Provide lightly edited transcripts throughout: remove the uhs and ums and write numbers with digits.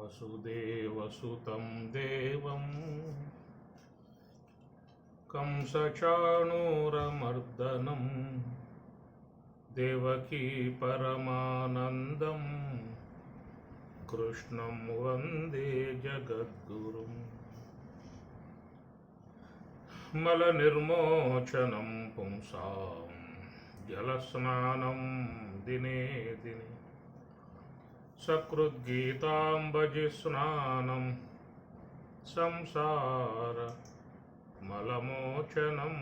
वसुदेवसुतं देवं कंसचाणूरमर्दनं देवकी परमानन्दं कृष्णं वन्दे जगद्गुरुं मलनिर्मोचनं पुंसां जलस्नानं दिने दिने सकृद्गीताम्बजिस्नानं సంసారమలమోచనం.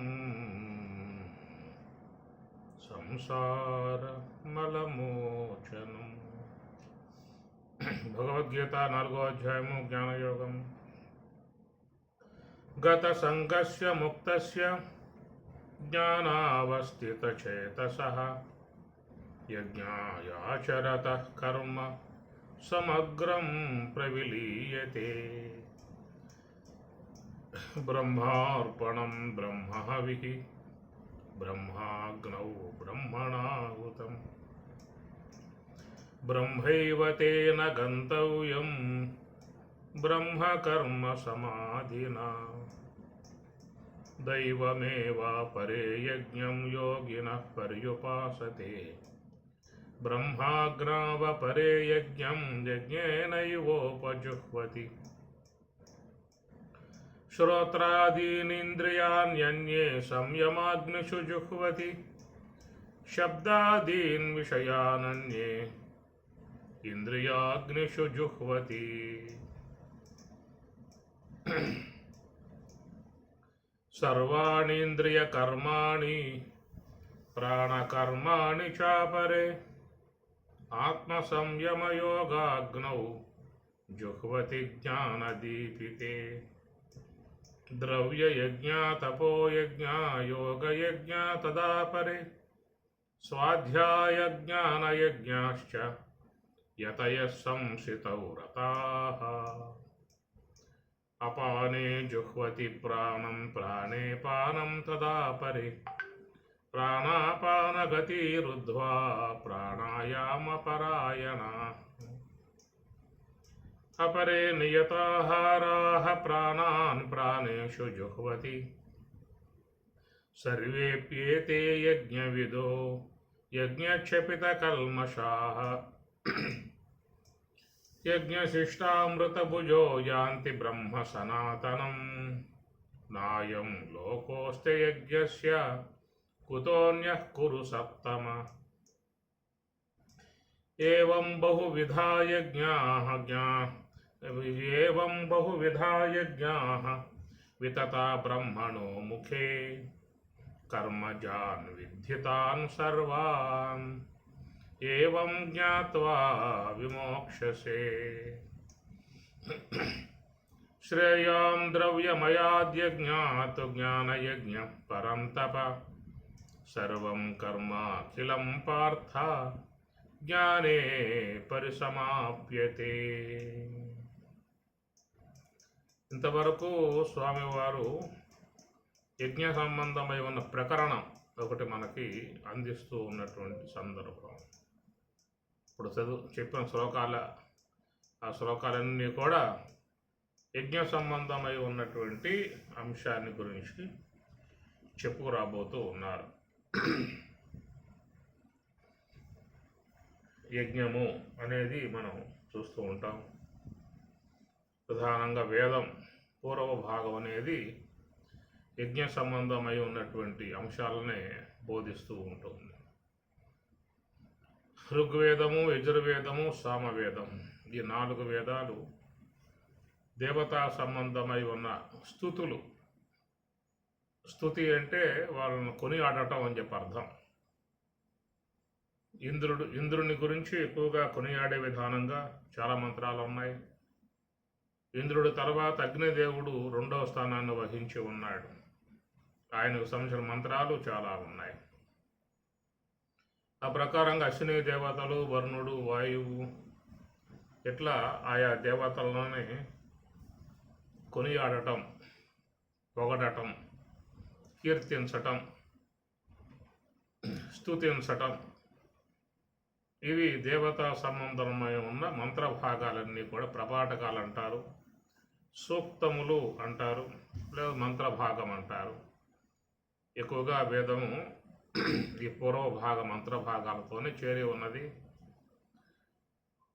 భగవద్గీత 4వ అధ్యాయము జ్ఞానయోగం. గత సంగస్య ముక్తస్య జ్ఞానావస్థితచేతసః యజ్ఞాయాచరతః కర్మ సమగ్రం ప్రవిలీయతే. బ్రహ్మార్పణం బ్రహ్మహవిః బ్రహ్మాగ్నౌ బ్రహ్మణాహుతం బ్రహ్మైవ తేన గంతవ్యం బ్రహ్మకర్మ సమాధినా. దైవమేవాపరే యజ్ఞం యోగినః పర్యుపాసతే బ్రహ్మాగ్నావపరే యజ్ఞం యజ్ఞేనైవోపజుహ్వతి. శ్రోత్రాదీనింద్రియాణ్యన్యే సంయమాగ్నిషు జుహ్వతి శబ్దాదీన్ విషయానన్యే ఇంద్రియాగ్నిషు జుహ్వతి. సర్వాణీంద్రియకర్మాణి ప్రాణకర్మాణి చాపరే ఆత్మసంయమయోగాగ్నౌ జుహ్వతి జ్ఞానదీపితే. ద్రవ్యయజ్ఞా తపోయజ్ఞా యోగయజ్ఞా తదాపరే స్వాధ్యాయజ్ఞానయజ్ఞాశ్చ యతయః సంసితౌ రతాః. అపానే జుహ్వతి ప్రాణం ప్రాణే పానం తదాపరే ప్రాణాపానగతిరుద్ధ్వా ప్రాణాయామపరాయణాః. అపరే నియతాహారాః ప్రాణాన్ ప్రాణేషు జుహ్వతి. సర్వేప్యేతే యజ్ఞవిదో యజ్ఞక్షపితకల్మషాః యజ్ఞశిష్టామృతభుజో యాంతి బ్రహ్మ సనాతనం. నాయం లోకోస్తి యజ్ఞస్య కుతోన్యః కురు సత్తమ. ఏవం బహువిధా యజ్ఞాః వితతా బ్రహ్మణో ముఖే కర్మజాన్ విద్ధితాన్ సర్వాన్ ఏవం జ్ఞాత్వా విమోక్షసే. శ్రేయాం ద్రవ్యమయాద్యజ్ఞాత్ జ్ఞానయజ్ఞః పరంతప సర్వం కర్మాఖిలం పార్థ జ్ఞానే పరిసమాప్యతే. ఇంతవరకు స్వామివారు యజ్ఞ సంబంధమై ఉన్న ప్రకరణం ఒకటి మనకి అందిస్తూ ఉన్నటువంటి సందర్భం. ఇప్పుడు చెప్పిన ఆ శ్లోకాలన్నీ కూడా యజ్ఞ సంబంధమై ఉన్నటువంటి అంశాన్ని గురించి చెప్పుకురాబోతూ ఉన్నారు. యజ్ఞము అనేది మనం చూస్తూ ఉంటాం. ప్రధానంగా వేదం పూర్వ భాగం అనేది యజ్ఞ సంబంధమై ఉన్నటువంటి అంశాలనే బోధిస్తూ ఉంటుంది. ఋగ్వేదము, యజుర్వేదము, సామవేదం ఈ 4 వేదాలు దేవతా సంబంధమై ఉన్న స్తుతులు. స్తుతి అంటే వాళ్ళను కొనియాడటం అని చెప్పి అర్థం. ఇంద్రుని గురించి ఎక్కువగా కొనియాడే విధానంగా చాలా మంత్రాలు ఉన్నాయి. ఇంద్రుడి తర్వాత అగ్నిదేవుడు 2వ స్థానాన్ని వహించి ఉన్నాడు. ఆయనకు సంబంధించిన మంత్రాలు చాలా ఉన్నాయి. ఆ ప్రకారంగా అశ్విని దేవతలు, వరుణుడు, వాయువు ఇట్లా ఆయా దేవతలలోనే కొనియాడటం, పొగడటం, కీర్తించటం, స్తుతించటం ఇవి దేవతా సంబంధమై ఉన్న మంత్ర భాగాలన్నీ కూడా ప్రభాటకాలు అంటారు, సూక్తములు అంటారు, లేదా మంత్ర భాగం అంటారు. ఎక్కువగా వేదము ఈ పూర్వ భాగ మంత్ర భాగాలతోనే చేరి ఉన్నది.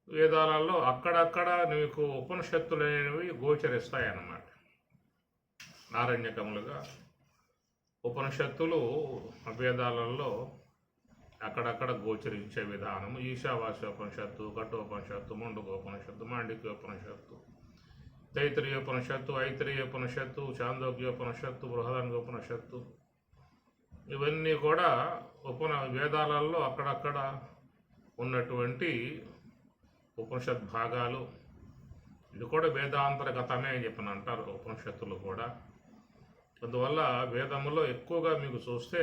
వేదాలలో అక్కడక్కడ మీకు ఉపనిషత్తులు అనేవి గోచరిస్తాయి అన్నమాట. ఆరణ్యకములుగా ఉపనిషత్తులు వేదాలలో అక్కడక్కడ గోచరించే విధానం ఈశావాస్యోపనిషత్తు, కఠోపనిషత్తు, ముండకోపనిషత్తు, మాండిక్యోపనిషత్తు, తైత్రీయోపనిషత్తు, ఐత్రీయోపనిషత్తు, చాందోగ్యోపనిషత్తు, బృహదాంగోపనిషత్తు, ఇవన్నీ కూడా వేదాలలో అక్కడక్కడ ఉన్నటువంటి ఉపనిషత్ భాగాలు. ఇది కూడా వేదాంతర్గతమే అని చెప్పని అంటారు ఉపనిషత్తులు కూడా. అందువల్ల వేదములో ఎక్కువగా మీకు చూస్తే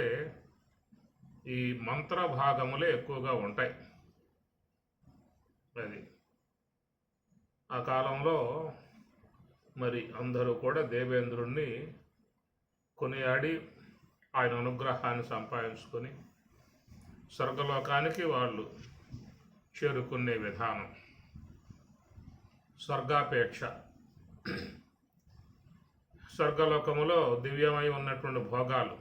ఈ మంత్ర భాగములే ఎక్కువగా ఉంటాయి. అది ఆ కాలంలో మరి అందరూ కూడా దేవేంద్రుణ్ణి కొనియాడి ఆయన అనుగ్రహాన్ని సంపాదించుకొని స్వర్గలోకానికి వాళ్ళు చేరుకునే విధానం. స్వర్గాపేక్ష, స్వర్గలోకములో దివ్యమై ఉన్నటువంటి భోగాలు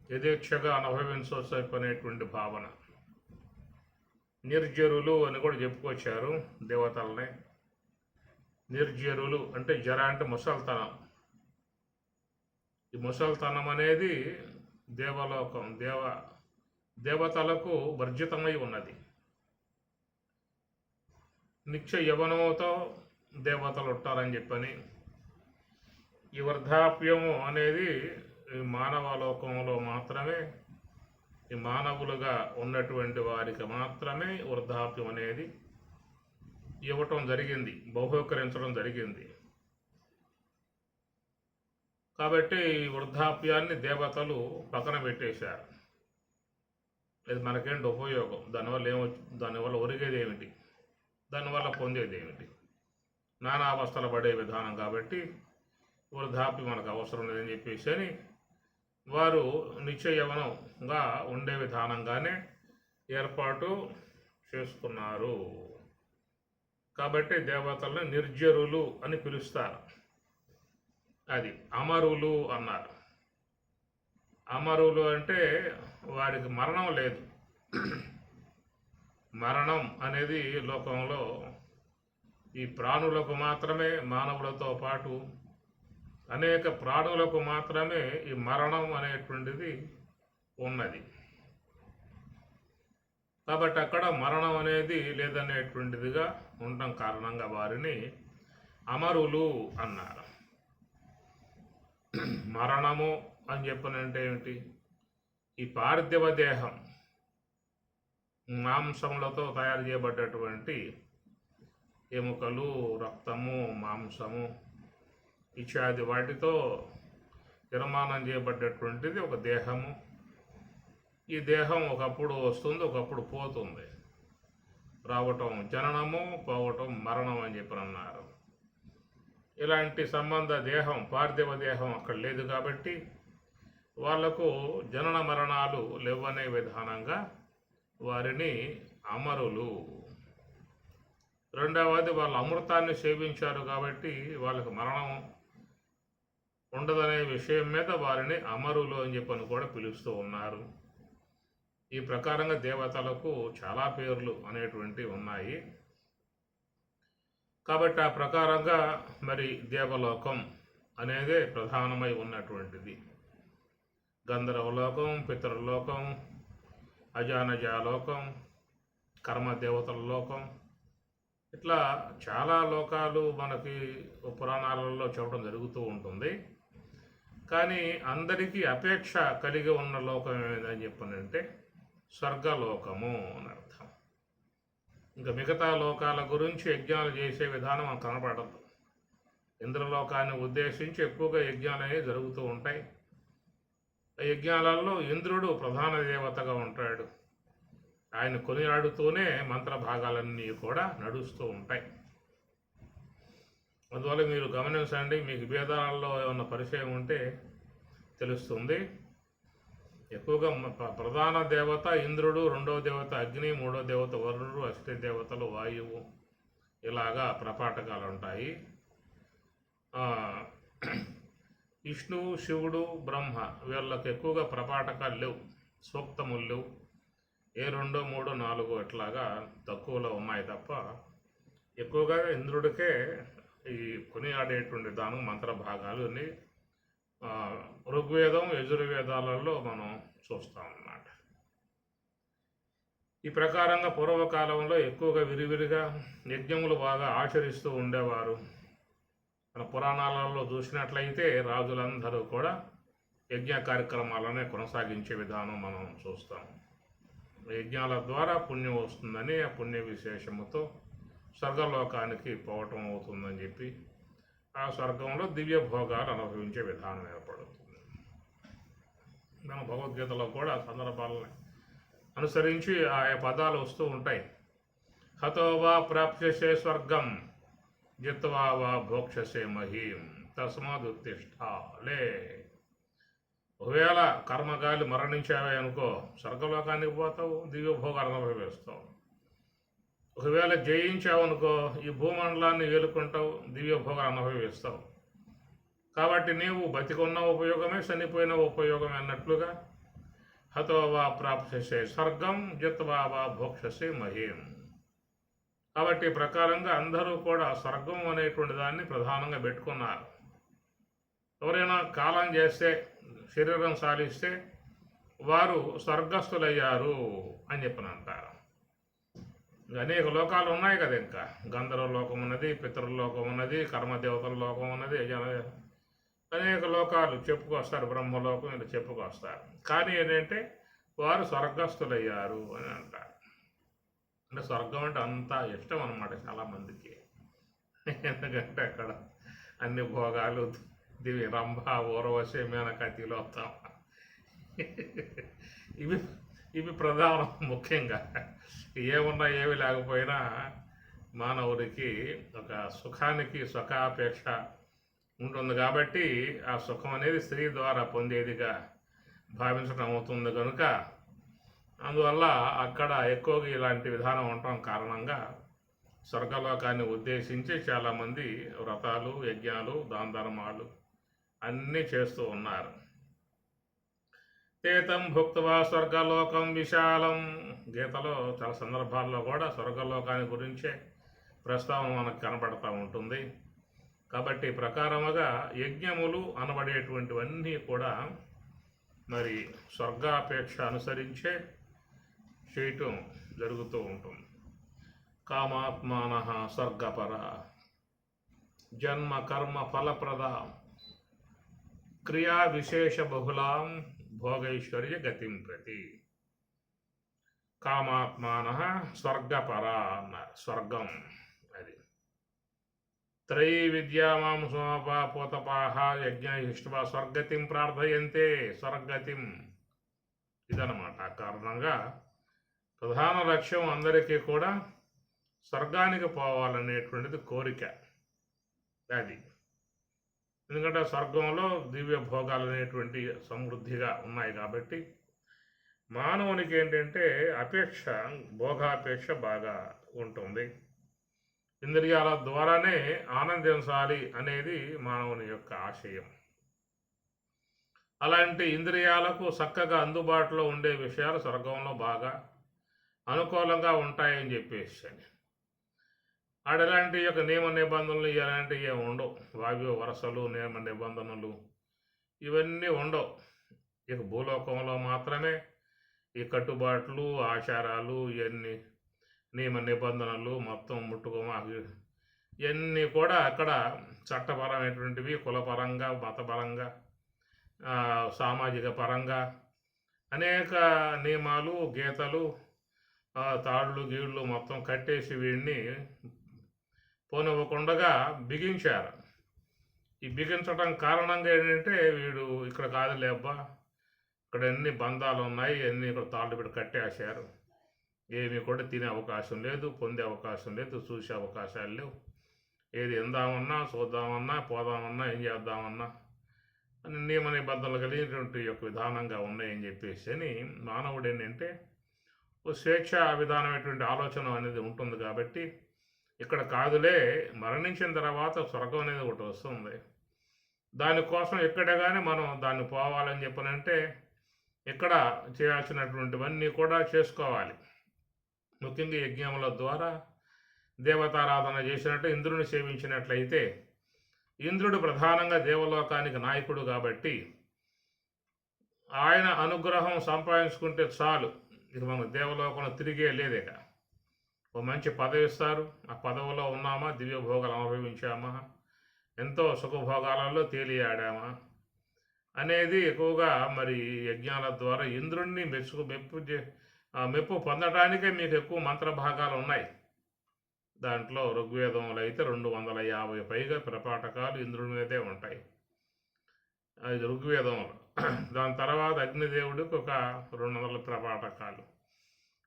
యథేచ్ఛగా అనుభవించవలసినటువంటి భావన. నిర్జరులు అని కూడా చెప్పుకొచ్చారు దేవతల్ని. నిర్జరులు అంటే జర అంటే ముసల్తనం. ఈ ముసల్తనం అనేది దేవలోకం దేవతలకు వర్జితమై ఉన్నది. నిత్య యవనముతో దేవతలు ఉంటారని చెప్పని, ఈ వృద్ధాప్యము అనేది మానవ లోకంలో మాత్రమే, ఈ మానవులుగా ఉన్నటువంటి వారికి మాత్రమే వృద్ధాప్యం అనేది ఇవ్వటం జరిగింది, బహూకరించడం జరిగింది. కాబట్టి ఈ వృద్ధాప్యాన్ని దేవతలు పక్కన పెట్టేశారు. ఇది మనకేంటి ఉపయోగం, దానివల్ల ఒరిగేది ఏమిటి, దానివల్ల పొందేది ఏమిటి, నానా అవస్థలు పడే విధానం. కాబట్టి వృద్ధాప్యం మనకు అవసరం లేదని చెప్పేసి అని వారు నిత్య యవనంగా ఉండే విధానంగానే ఏర్పాటు చేసుకున్నారు. కాబట్టి దేవతలను నిర్జరులు అని పిలుస్తారు. అది అమరులు అన్నారు. అమరులు అంటే వారికి మరణం లేదు. మరణం అనేది లోకంలో ఈ ప్రాణులకు మాత్రమే, మానవులతో పాటు అనేక ప్రాణులకు మాత్రమే ఈ మరణం అనేటువంటిది ఉన్నది. కాబట్టి అక్కడ మరణం అనేది లేదనేటువంటిదిగా ఉండటం కారణంగా వారిని అమరులు అన్నారు. మరణము అని చెప్పనంటే ఏమిటి? ఈ పార్థివ దేహం మాంసములతో తయారు చేయబడ్డటువంటి ఎముకలు, రక్తము, మాంసము ఇత్యాది వాటితో నిర్మాణం చేయబడ్డటువంటిది ఒక దేహము. ఈ దేహం ఒకప్పుడు వస్తుంది, ఒకప్పుడు పోతుంది. రావటం జననము, పోవటం మరణం అని చెప్పి అన్నారు. ఇలాంటి సంబంధ దేహం, పార్థివ దేహం అక్కడ లేదు కాబట్టి వాళ్లకు జనన మరణాలు లేవనే విధానంగా వారిని అమరులు. రెండవది, వాళ్ళు అమృతాన్ని సేవించారు కాబట్టి వాళ్ళకు మరణం ఉండదనే విషయం మీద వారిని అమరులు అని చెప్పని కూడా పిలుస్తూ ఉన్నారు. ఈ ప్రకారంగా దేవతలకు చాలా పేర్లు అనేటువంటివి ఉన్నాయి. కాబట్టి ఆ ప్రకారంగా మరి దేవలోకం అనేదే ప్రధానమై ఉన్నటువంటిది. గంధర్వలోకం, పితృలోకం, అజానజాలోకం, కర్మదేవతల లోకం, ఇట్లా చాలా లోకాలు మనకి పురాణాలలో చెప్పడం జరుగుతూ ఉంటుంది. కానీ అందరికీ అపేక్ష కలిగి ఉన్న లోకం ఏమిటని చెప్పనంటే స్వర్గలోకము అని అర్థం. ఇంకా మిగతా లోకాల గురించి యజ్ఞాలు చేసే విధానం మనకు కనపడదు. ఇంద్రలోకాన్ని ఉద్దేశించి ఎక్కువగా యజ్ఞాలు అనేవి జరుగుతూ ఉంటాయి. ఆ యజ్ఞాలలో ఇంద్రుడు ప్రధాన దేవతగా ఉంటాడు. ఆయన కొనియాడుతూనే మంత్ర భాగాలన్నీ కూడా నడుస్తూ ఉంటాయి. అందువల్ల మీరు గమనించండి, మీకు వేదాలలో ఏమన్నా పరిచయం ఉంటే తెలుస్తుంది. ఎక్కువగా ప్రధాన దేవత ఇంద్రుడు, రెండవ దేవత అగ్ని, మూడవ దేవత వరుణుడు, అష్ట దేవతలు వాయువు, ఇలాగా ప్రపాఠకాలు ఉంటాయి. విష్ణువు, శివుడు, బ్రహ్మ వీళ్ళకి ఎక్కువగా ప్రపాఠకాలు లేవు, సూక్తములు లేవు. ఏ 2, 3, 4 ఇట్లాగా తక్కువలో ఉన్నాయి తప్ప ఎక్కువగా ఇంద్రుడికే ఈ కొనియాడేటువంటి దానం మంత్ర భాగాలు అన్ని ఋగ్వేదం, యజుర్వేదాలలో మనం చూస్తాం అన్నమాట. ఈ ప్రకారంగా పూర్వకాలంలో ఎక్కువగా విరివిరిగా యజ్ఞములు బాగా ఆచరిస్తూ ఉండేవారు. మన పురాణాలలో చూసినట్లయితే రాజులందరూ కూడా యజ్ఞ కార్యక్రమాలనే కొనసాగించే విధానం మనం చూస్తాం. యజ్ఞాల ద్వారా పుణ్యం వస్తుందని, ఆ పుణ్య విశేషముతో స్వర్గలోకానికి పోవటం అవుతుందని చెప్పి ఆ స్వర్గంలో దివ్య భోగాలు అనుభవించే విధానం ఏర్పడుతుంది. మన భగవద్గీతలో కూడా సందర్భాలను అనుసరించి ఆయా పదాలు వస్తూ ఉంటాయి. హతో వా ప్రాప్స్యసే స్వర్గం జిత్వా వా భోక్షసే మహీం తస్మాదుత్తిష్ఠ లే. ఒకవేళ కర్మగాలి మరణించావే అనుకో, స్వర్గలోకానికి పోతావు, దివ్య భోగాలు అనుభవిస్తావు. ఒకవేళ జయించావనుకో, ఈ భూమండలాన్ని ఏలుకుంటావు, దివ్య భోగాలు అనుభవిస్తావు. కాబట్టి నీవు బతికున్న ఉపయోగమే, చనిపోయిన ఉపయోగమే అన్నట్లుగా హతో వా ప్రాప్స్యసే స్వర్గం జిత్వా వా భోక్షసే మహీం. కాబట్టి ప్రకారంగా అందరూ కూడా స్వర్గం అనేటువంటి దాన్ని ప్రధానంగా పెట్టుకున్నారు. ఎవరైనా కాలం చేస్తే, శరీరం సాధిస్తే వారు స్వర్గస్థులయ్యారు అని చెప్పనంటారు. అనేక లోకాలు ఉన్నాయి కదా, ఇంకా గంధర్వ లోకం ఉన్నది, పితృలోకం ఉన్నది, కర్మదేవతల లోకం ఉన్నది, అనేక లోకాలు చెప్పుకొస్తారు, బ్రహ్మలోకం ఇలా చెప్పుకొస్తారు. కానీ ఏంటంటే వారు స్వర్గస్థులయ్యారు అని అంటారు. అంటే స్వర్గం అంటే అంత ఇష్టం అన్నమాట చాలామందికి. ఎందుకంటే అక్కడ అన్ని భోగాలు, దివి రంభ, ఊర్వశి, మేనక, తిలోత్తమ ఇవి ప్రధానం. ముఖ్యంగా ఏమున్నా ఏమి లేకపోయినా మానవుడికి ఒక సుఖానికి సుఖాపేక్ష ఉంటుంది. కాబట్టి ఆ సుఖం అనేది స్త్రీ ద్వారా పొందేదిగా భావించడం అవుతుంది కనుక అందువల్ల అక్కడ ఎక్కువగా ఇలాంటి విధానం ఉండటం కారణంగా స్వర్గలోకాన్ని ఉద్దేశించి చాలామంది వ్రతాలు, యజ్ఞాలు, దాన ధర్మాలు అన్నీ చేస్తూ ఉన్నారు. తేతం భుక్త్వా స్వర్గలోకం విశాలం. గీతలో చాలా సందర్భాల్లో కూడా స్వర్గలోకాన్ని గురించే ప్రస్తావన మనకు కనబడతా ఉంటుంది. కాబట్టి ప్రకారముగా యజ్ఞములు అనబడేటువంటివన్నీ కూడా మరి స్వర్గాపేక్ష అనుసరించే చేయటం జరుగుతూ ఉంటుంది. కామాత్మాన స్వర్గపర జన్మ కర్మ ఫలప్రద క్రియా విశేష బహుళాం భోగైశ్వర్య గతిం ప్రతి. కామాత్మాన స్వర్గపర అన్నారు. స్వర్గం అది త్రైవిద్యామాం సోమపాపోతపాహ యజ్ఞ ఇష్టవా స్వర్గతిం ప్రార్థయంతే. స్వర్గతిం ఇదన్నమాట. ఆ కారణంగా ప్రధాన లక్ష్యం అందరికీ కూడా స్వర్గానికి పోవాలనేటువంటిది కోరిక అది. ఎందుకంటే స్వర్గంలో దివ్య భోగాలు అనేటువంటి సమృద్ధిగా ఉన్నాయి కాబట్టి మానవునికి ఏంటంటే అపేక్ష, భోగాపేక్ష బాగా ఉంటుంది. ఇంద్రియాల ద్వారానే ఆనందించాలి అనేది మానవుని యొక్క ఆశయం. అలాంటి ఇంద్రియాలకు చక్కగా అందుబాటులో ఉండే విషయాలు స్వర్గంలో బాగా అనుకూలంగా ఉంటాయని చెప్పేసి ఆడెలాంటి యొక్క నియమ నిబంధనలు ఎలాంటివి ఏమి ఉండవు. వాయు వరసలు, నియమ నిబంధనలు ఇవన్నీ ఉండవు. ఇక భూలోకంలో మాత్రమే ఈ కట్టుబాట్లు, ఆచారాలు, ఇవన్నీ నియమ నిబంధనలు మొత్తం ముట్టుకోమాకు ఇవన్నీ కూడా అక్కడ చట్టపరమైనటువంటివి, కులపరంగా, మతపరంగా, సామాజిక పరంగా అనేక నియమాలు, గీతలు, తాళ్ళు గీళ్ళు మొత్తం కట్టేసి వీడిని పోనివ్వకుండా బిగించారు. ఈ బిగించడం కారణంగా ఏంటంటే వీడు ఇక్కడ కాదులే అబ్బా, ఇక్కడ ఎన్ని బంధాలు ఉన్నాయి, అన్నీ ఇక్కడ తాళ్ళు పెట్టి కట్టేశారు, ఏమీ కూడా తినే అవకాశం లేదు, పొందే అవకాశం లేదు, చూసే అవకాశాలు లేవు. ఏది ఎందామన్నా, చూద్దామన్నా, పోదామన్నా, ఏం చేద్దామన్నా నియమ నిబంధనలు కలిగినటువంటి యొక్క విధానంగా ఉన్నాయని చెప్పేసి అని మానవుడు ఏంటంటే ఓ స్వేచ్ఛ విధానమైనటువంటి ఆలోచన అనేది ఉంటుంది కాబట్టి ఇక్కడ కాదులే, మరణించిన తర్వాత స్వర్గం అనేది ఒకటి వస్తుంది, దానికోసం ఎక్కడ కానీ మనం దాన్ని పోవాలని చెప్పనంటే ఇక్కడ చేయాల్సినటువంటివన్నీ కూడా చేసుకోవాలి. ముఖ్యంగా యజ్ఞముల ద్వారా దేవతారాధన చేసినట్టు ఇంద్రుని సేవించినట్లయితే, ఇంద్రుడు ప్రధానంగా దేవలోకానికి నాయకుడు కాబట్టి ఆయన అనుగ్రహం సంపాదించుకుంటే చాలు, ఇక మనం దేవలోకంలో తిరిగే లేదేక. ఓ మంచి పదవి ఇస్తారు, ఆ పదవిలో ఉన్నామా, దివ్య భోగాలు అనుభవించామా, ఎంతో సుఖభోగాలలో తేలియాడామా అనేది ఎక్కువగా మరి యజ్ఞాల ద్వారా ఇంద్రుణ్ణి మెప్పు పొందడానికే మీకు ఎక్కువ మంత్ర భాగాలు ఉన్నాయి. దాంట్లో ఋగ్వేదంలో అయితే 250 పైగా ప్రపాఠకాలు ఇంద్రుని మీదే ఉంటాయి, అది ఋగ్వేదంలో. దాని తర్వాత అగ్నిదేవుడికి ఒక 200 ప్రపాఠకాలు,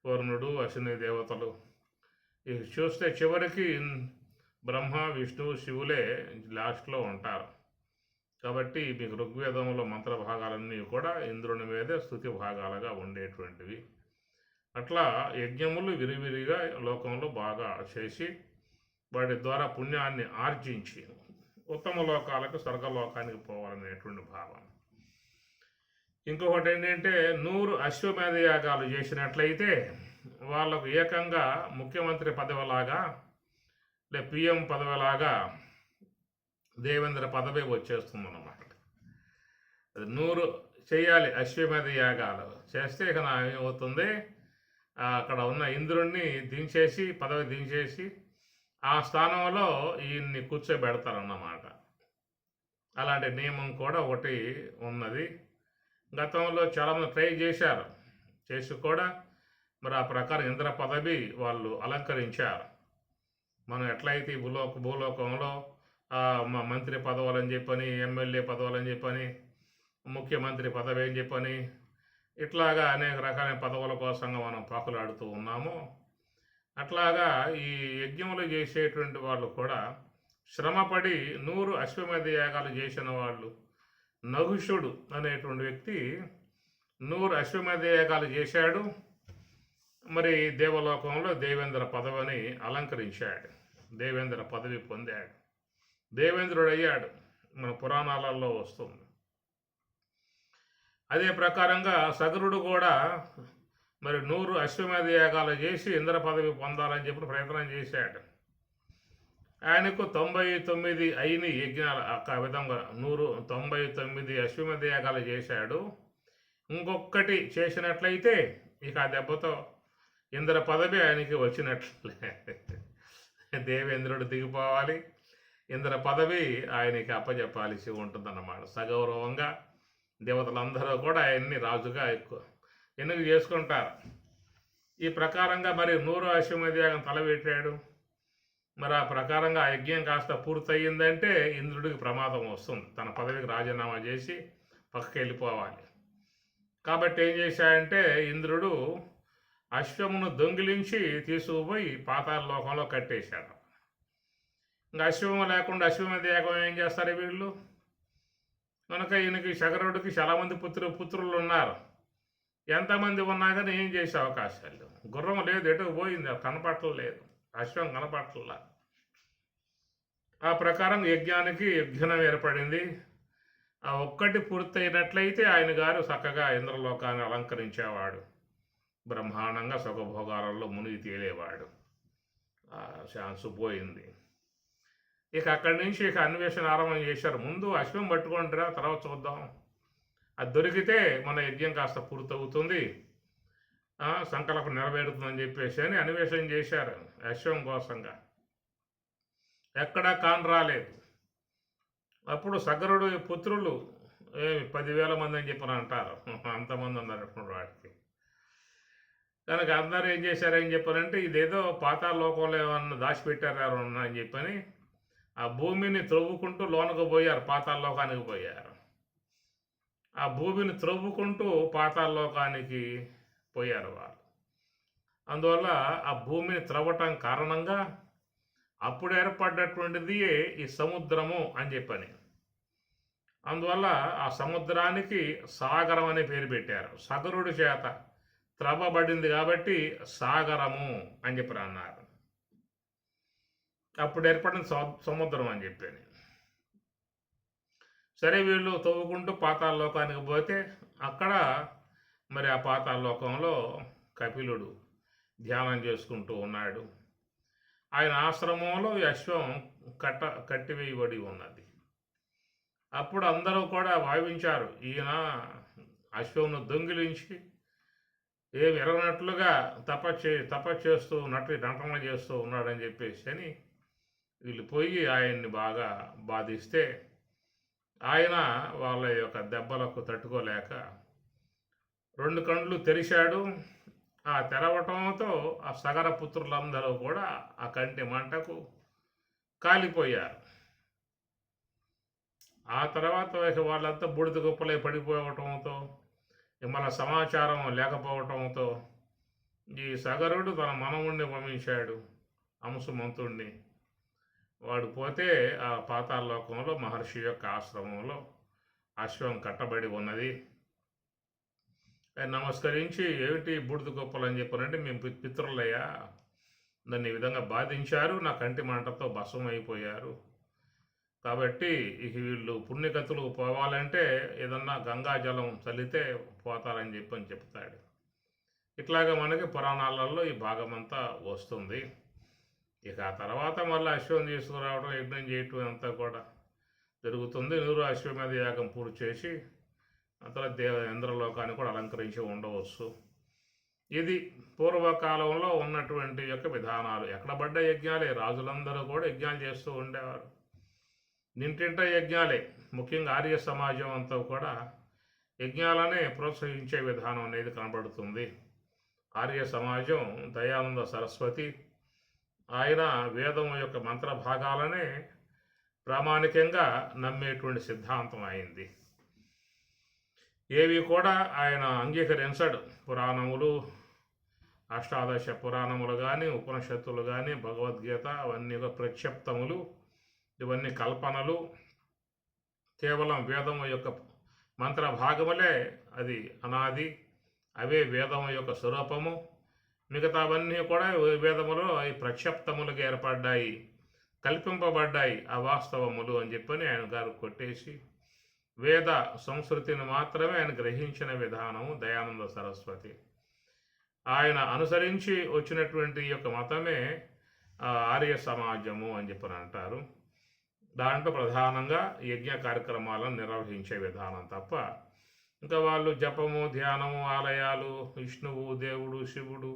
వరుణుడు, అశ్విని దేవతలు. ఇక చూస్తే చివరికి బ్రహ్మ, విష్ణువు, శివులే లాస్ట్లో ఉంటారు. కాబట్టి మీకు ఋగ్వేదంలో మంత్ర భాగాలన్నీ కూడా ఇంద్రుని మీదే స్తుతి భాగాలుగా ఉండేటువంటివి. అట్లా యజ్ఞములు విరివిరిగా లోకంలో బాగా చేసి వాటి ద్వారా పుణ్యాన్ని ఆర్జించి ఉత్తమ లోకాలకు, స్వర్గలోకానికి పోవాలనేటువంటి భావన. ఇంకొకటి ఏంటంటే 100 అశ్వమేధ యాగాలు చేసినట్లయితే వాళ్ళకు ఏకంగా ముఖ్యమంత్రి పదవిలాగా లేదా పిఎం పదవిలాగా దేవేంద్ర పదవి వచ్చేస్తుందన్నమాట. అది 100 చేయాలి అశ్వమేధ యాగాలు చేస్తే ఇక ఏమవుతుంది, అక్కడ ఉన్న ఇంద్రుణ్ణి దించేసి, పదవి దించేసి ఆ స్థానంలో ఈయన్ని కూర్చోబెడతారన్నమాట. అలాంటి నియమం కూడా ఒకటి ఉన్నది. గతంలో చాలామంది ట్రై చేశారు, చేసి కూడా మరి ఆ ప్రకారం ఇంద్ర పదవి వాళ్ళు అలంకరించారు. మనం ఎట్లయితే భూలోకంలో మంత్రి పదవులని చెప్పని, ఎమ్మెల్యే పదవులని చెప్పని, ముఖ్యమంత్రి పదవి అని చెప్పని, ఇట్లాగా అనేక రకాలైన పదవుల కోసంగా మనం పాకులాడుతూ ఉన్నాము. అట్లాగా ఈ యజ్ఞములు చేసేటువంటి వాళ్ళు కూడా శ్రమపడి 100 అశ్వమేధ యాగాలు చేసిన వాళ్ళు, నహుషుడు అనేటువంటి వ్యక్తి 100 అశ్వమేధ యాగాలు చేశాడు. మరి దేవలోకంలో దేవేంద్ర పదవిని అలంకరించాడు, దేవేంద్ర పదవి పొందాడు, దేవేంద్రుడు అయ్యాడు, మన పురాణాలలో వస్తుంది. అదే ప్రకారంగా సగరుడు కూడా మరి 100 అశ్వమేధ యాగాలు చేసి ఇంద్ర పదవి పొందాలని చెప్పి ప్రయత్నం చేశాడు. ఆయనకు 99 అయిన యజ్ఞాలు ఆ విధంగా 199 అశ్వమేధ యాగాలు చేశాడు. ఇంకొకటి చేసినట్లయితే ఇక ఆ దెబ్బతో ఇంద్ర పదవి ఆయనకి వచ్చినట్లే. దేవేంద్రుడు దిగిపోవాలి, ఇంద్ర పదవి ఆయనకి అప్పచెప్పాల్సి ఉంటుందన్నమాట. సగౌరవంగా దేవతలందరూ కూడా ఆయన్ని రాజుగా ఎన్నిక చేసుకుంటారు. ఈ ప్రకారంగా మరి 100 అశ్వమేధ యాగం తలపెట్టాడు. మరి ఆ ప్రకారంగా ఆ యజ్ఞం కాస్త పూర్తయిందంటే ఇంద్రుడికి ప్రమాదం వస్తుంది, తన పదవికి రాజీనామా చేసి పక్కకి వెళ్ళిపోవాలి. కాబట్టి ఏం చేశాడంటే ఇంద్రుడు అశ్వమును దొంగిలించి తీసుకుపోయి పాతాళ లోకంలో కట్టేశాడు. ఇంకా అశ్వము లేకుండా అశ్వమేధ యాగం ఏం చేస్తారు వీళ్ళు? కనుక ఈయనకి శగరుడికి చాలామంది పుత్రులు ఉన్నారు. ఎంతమంది ఉన్నా కానీ ఏం చేసే అవకాశాలు, గుర్రం లేదు, ఎటు పోయింది, కనపట్టలేదు, అశ్వం కనపట్టలా. ఆ ప్రకారం యజ్ఞానికి యజ్ఞం ఏర్పడింది. ఆ ఒక్కటి పూర్తయినట్లయితే ఆయన గారు చక్కగా ఇంద్రలోకాన్ని అలంకరించేవాడు, బ్రహ్మాండంగా సుఖభోగాలలో మునిగి తేలేవాడు. ఛాన్స్ పోయింది. ఇక అక్కడి నుంచి ఇక అన్వేషణ ఆరంభం చేశారు. ముందు అశ్వం పట్టుకుంటారా, తర్వాత చూద్దాం, అది దొరికితే మన యజ్ఞం కాస్త పూర్తవుతుంది, సంకల్పం నెరవేరుతుందని చెప్పేసి అని అన్వేషణ చేశారు అశ్వం కోసంగా. ఎక్కడా కాని రాలేదు. అప్పుడు సగరుడు పుత్రులు 10,000 మంది అని చెప్పని అంటారు, అంతమంది ఉన్నారు వాడికి. కనుక అందరూ ఏం చేశారని చెప్పారంటే ఇదేదో పాతాళ లోకంలో ఏమన్నా దాచిపెట్టారు అని చెప్పని ఆ భూమిని త్రవ్వుకుంటూ లోనకు పోయారు, పాతాళ లోకానికి పోయారు. ఆ భూమిని త్రవ్వుకుంటూ పాతాళ లోకానికి పోయారు వాళ్ళు. అందువల్ల ఆ భూమిని త్రవ్వటం కారణంగా అప్పుడు ఏర్పడ్డటువంటిది ఈ సముద్రము అని చెప్పని. అందువల్ల ఆ సముద్రానికి సాగరం అనే పేరు పెట్టారు. సగరుడి చేత త్రవ్వబడింది కాబట్టి సాగరము అని చెప్పి అన్నారు. అప్పుడు ఏర్పడిన సముద్రం అని చెప్పాను. సరే, వీళ్ళు తవ్వుకుంటూ పాతాళలోకానికి పోతే అక్కడ మరి ఆ పాతాళలోకంలో కపిలుడు ధ్యానం చేసుకుంటూ ఉన్నాడు. ఆయన ఆశ్రమంలో ఈ అశ్వం కట్టివేయబడి ఉన్నది. అప్పుడు అందరూ కూడా భావించారు, ఈయన అశ్వంను దొంగిలించి ఏమి ఎరగనట్లుగా తపస్సు చేస్తూ నటన చేస్తూ ఉన్నాడని చెప్పేసి అని వీళ్ళు పోయి ఆయన్ని బాగా బాధిస్తే ఆయన వాళ్ళ యొక్క దెబ్బలకు తట్టుకోలేక 2 కళ్ళు తెరిచాడు. ఆ తెరవటంతో ఆ సగర పుత్రులందరూ కూడా ఆ కంటి మంటకు కాలిపోయారు. ఆ తర్వాత వాళ్ళంతా బూడిద గొప్పలై పడిపోవటంతో మన సమాచారం లేకపోవటంతో ఈ సగరుడు తన మనవుణ్ణి పంపించాడు, అంశుమంతుణ్ణి. వాడు పోతే ఆ పాతాళలోకంలో మహర్షి యొక్క ఆశ్రమంలో అశ్వం కట్టబడి ఉన్నది. నమస్కరించి, ఏమిటి బూడిద గొప్పలు అని చెప్పానంటే, మేము పితృలయ్యా, నన్ను ఈ విధంగా బాధించారు, నా కంటి మంటతో భస్మం అయిపోయారు. కాబట్టి వీళ్ళు పుణ్యగతులు పోవాలంటే ఏదన్నా గంగాజలం చల్లితే పోతారని చెప్తాడు. ఇట్లాగా మనకి పురాణాలలో ఈ భాగమంతా వస్తుంది. ఇక ఆ తర్వాత మళ్ళీ అశ్వం తీసుకురావడం, యజ్ఞం చేయటం అంతా కూడా జరుగుతుంది. నూరు అశ్వమేధ యాగం పూర్తి చేసి అంతలో ఇంద్రలోకాన్ని కూడా అలంకరించి ఉండవచ్చు. ఇది పూర్వకాలంలో ఉన్నటువంటి యొక్క విధానాలు. ఎక్కడ పడ్డ యజ్ఞాలే, రాజులందరూ కూడా యజ్ఞాలు చేస్తూ ఉండేవారు. నింటింట యజ్ఞాలే. ముఖ్యంగా ఆర్య సమాజం అంతా కూడా యజ్ఞాలనే ప్రోత్సహించే విధానం అనేది కనబడుతుంది. ఆర్య సమాజం దయానంద సరస్వతి ఆయన వేదం యొక్క మంత్ర భాగాలనే ప్రామాణికంగా నమ్మేటువంటి సిద్ధాంతం అయింది. ఏవి కూడా ఆయన అంగీకరించడు. పురాణములు, అష్టాదశ పురాణములు కానీ, ఉపనిషత్తులు కానీ, భగవద్గీత అవన్నీ ప్రక్షిప్తములు, ఇవన్నీ కల్పనలు. కేవలం వేదం యొక్క మంత్ర భాగములే అది అనాది, అవే వేదం యొక్క స్వరూపము. మిగతావన్నీ కూడా వేదములో ఈ ప్రక్షిప్తములుగా ఏర్పడ్డాయి, కల్పింపబడ్డాయి, అవాస్తవములు అని చెప్పని ఆయన గారు కొట్టేసి వేద సంస్కృతిని మాత్రమే ఆయన గ్రహించిన విధానము దయానంద సరస్వతి. ఆయన అనుసరించి వచ్చినటువంటి యొక్క మతమే ఆర్య సమాజము అని చెప్పని అంటారు. దాంట్లో ప్రధానంగా యజ్ఞ కార్యక్రమాలను నిర్వహించే విధానం తప్ప ఇంకా వాళ్ళు జపము, ధ్యానము, ఆలయాలు, విష్ణువు, దేవుడు, శివుడు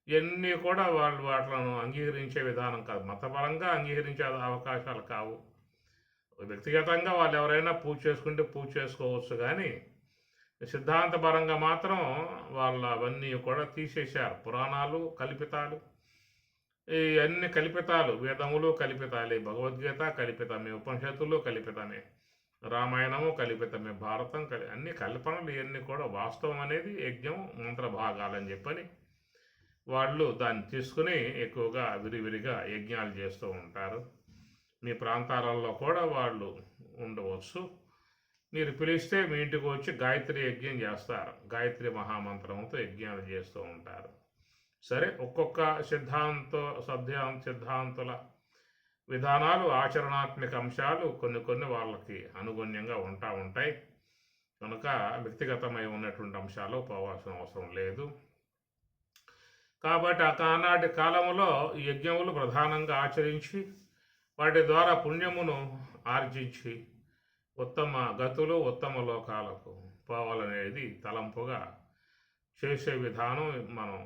ఇవన్నీ కూడా వాళ్ళు వాటిలను అంగీకరించే విధానం కాదు. మతపరంగా అంగీకరించే అవకాశాలు కావు. వ్యక్తిగతంగా వాళ్ళు ఎవరైనా పూజ చేసుకుంటే పూజ చేసుకోవచ్చు, కానీ సిద్ధాంతపరంగా మాత్రం వాళ్ళ అవన్నీ కూడా తీసేశారు. పురాణాలు కల్పితాలు, ఈ అన్ని కల్పితాలు, వేదములు కల్పితాలే, భగవద్గీత కల్పితమే, ఉపనిషత్తులు కల్పితమే, రామాయణము కల్పితమే, భారతం అన్ని కల్పనలు. ఇవన్నీ కూడా వాస్తవం అనేది యజ్ఞం మంత్ర భాగాలని చెప్పని వాళ్ళు దాన్ని తీసుకుని ఎక్కువగా విరివిరిగా యజ్ఞాలు చేస్తూ ఉంటారు. మీ ప్రాంతాలలో కూడా వాళ్ళు ఉండవచ్చు. మీరు పిలిస్తే మీ ఇంటికి వచ్చి గాయత్రి యజ్ఞం చేస్తారు. గాయత్రి మహామంత్రంతో యజ్ఞాలు చేస్తూ ఉంటారు. సరే, ఒక్కొక్క సిద్ధాంతుల విధానాలు, ఆచరణాత్మక అంశాలు కొన్ని వాళ్ళకి అనుగుణ్యంగా ఉంటాయి. కనుక వ్యక్తిగతమై ఉన్నటువంటి అంశాలు పోవాల్సిన అవసరం లేదు. కాబట్టి ఆనాటి కాలంలో ఈ యజ్ఞములు ప్రధానంగా ఆచరించి వాటి ద్వారా పుణ్యమును ఆర్జించి ఉత్తమ గతులు, ఉత్తమ లోకాలకు పోవాలనేది తలంపుగా చేసే విధానం మనం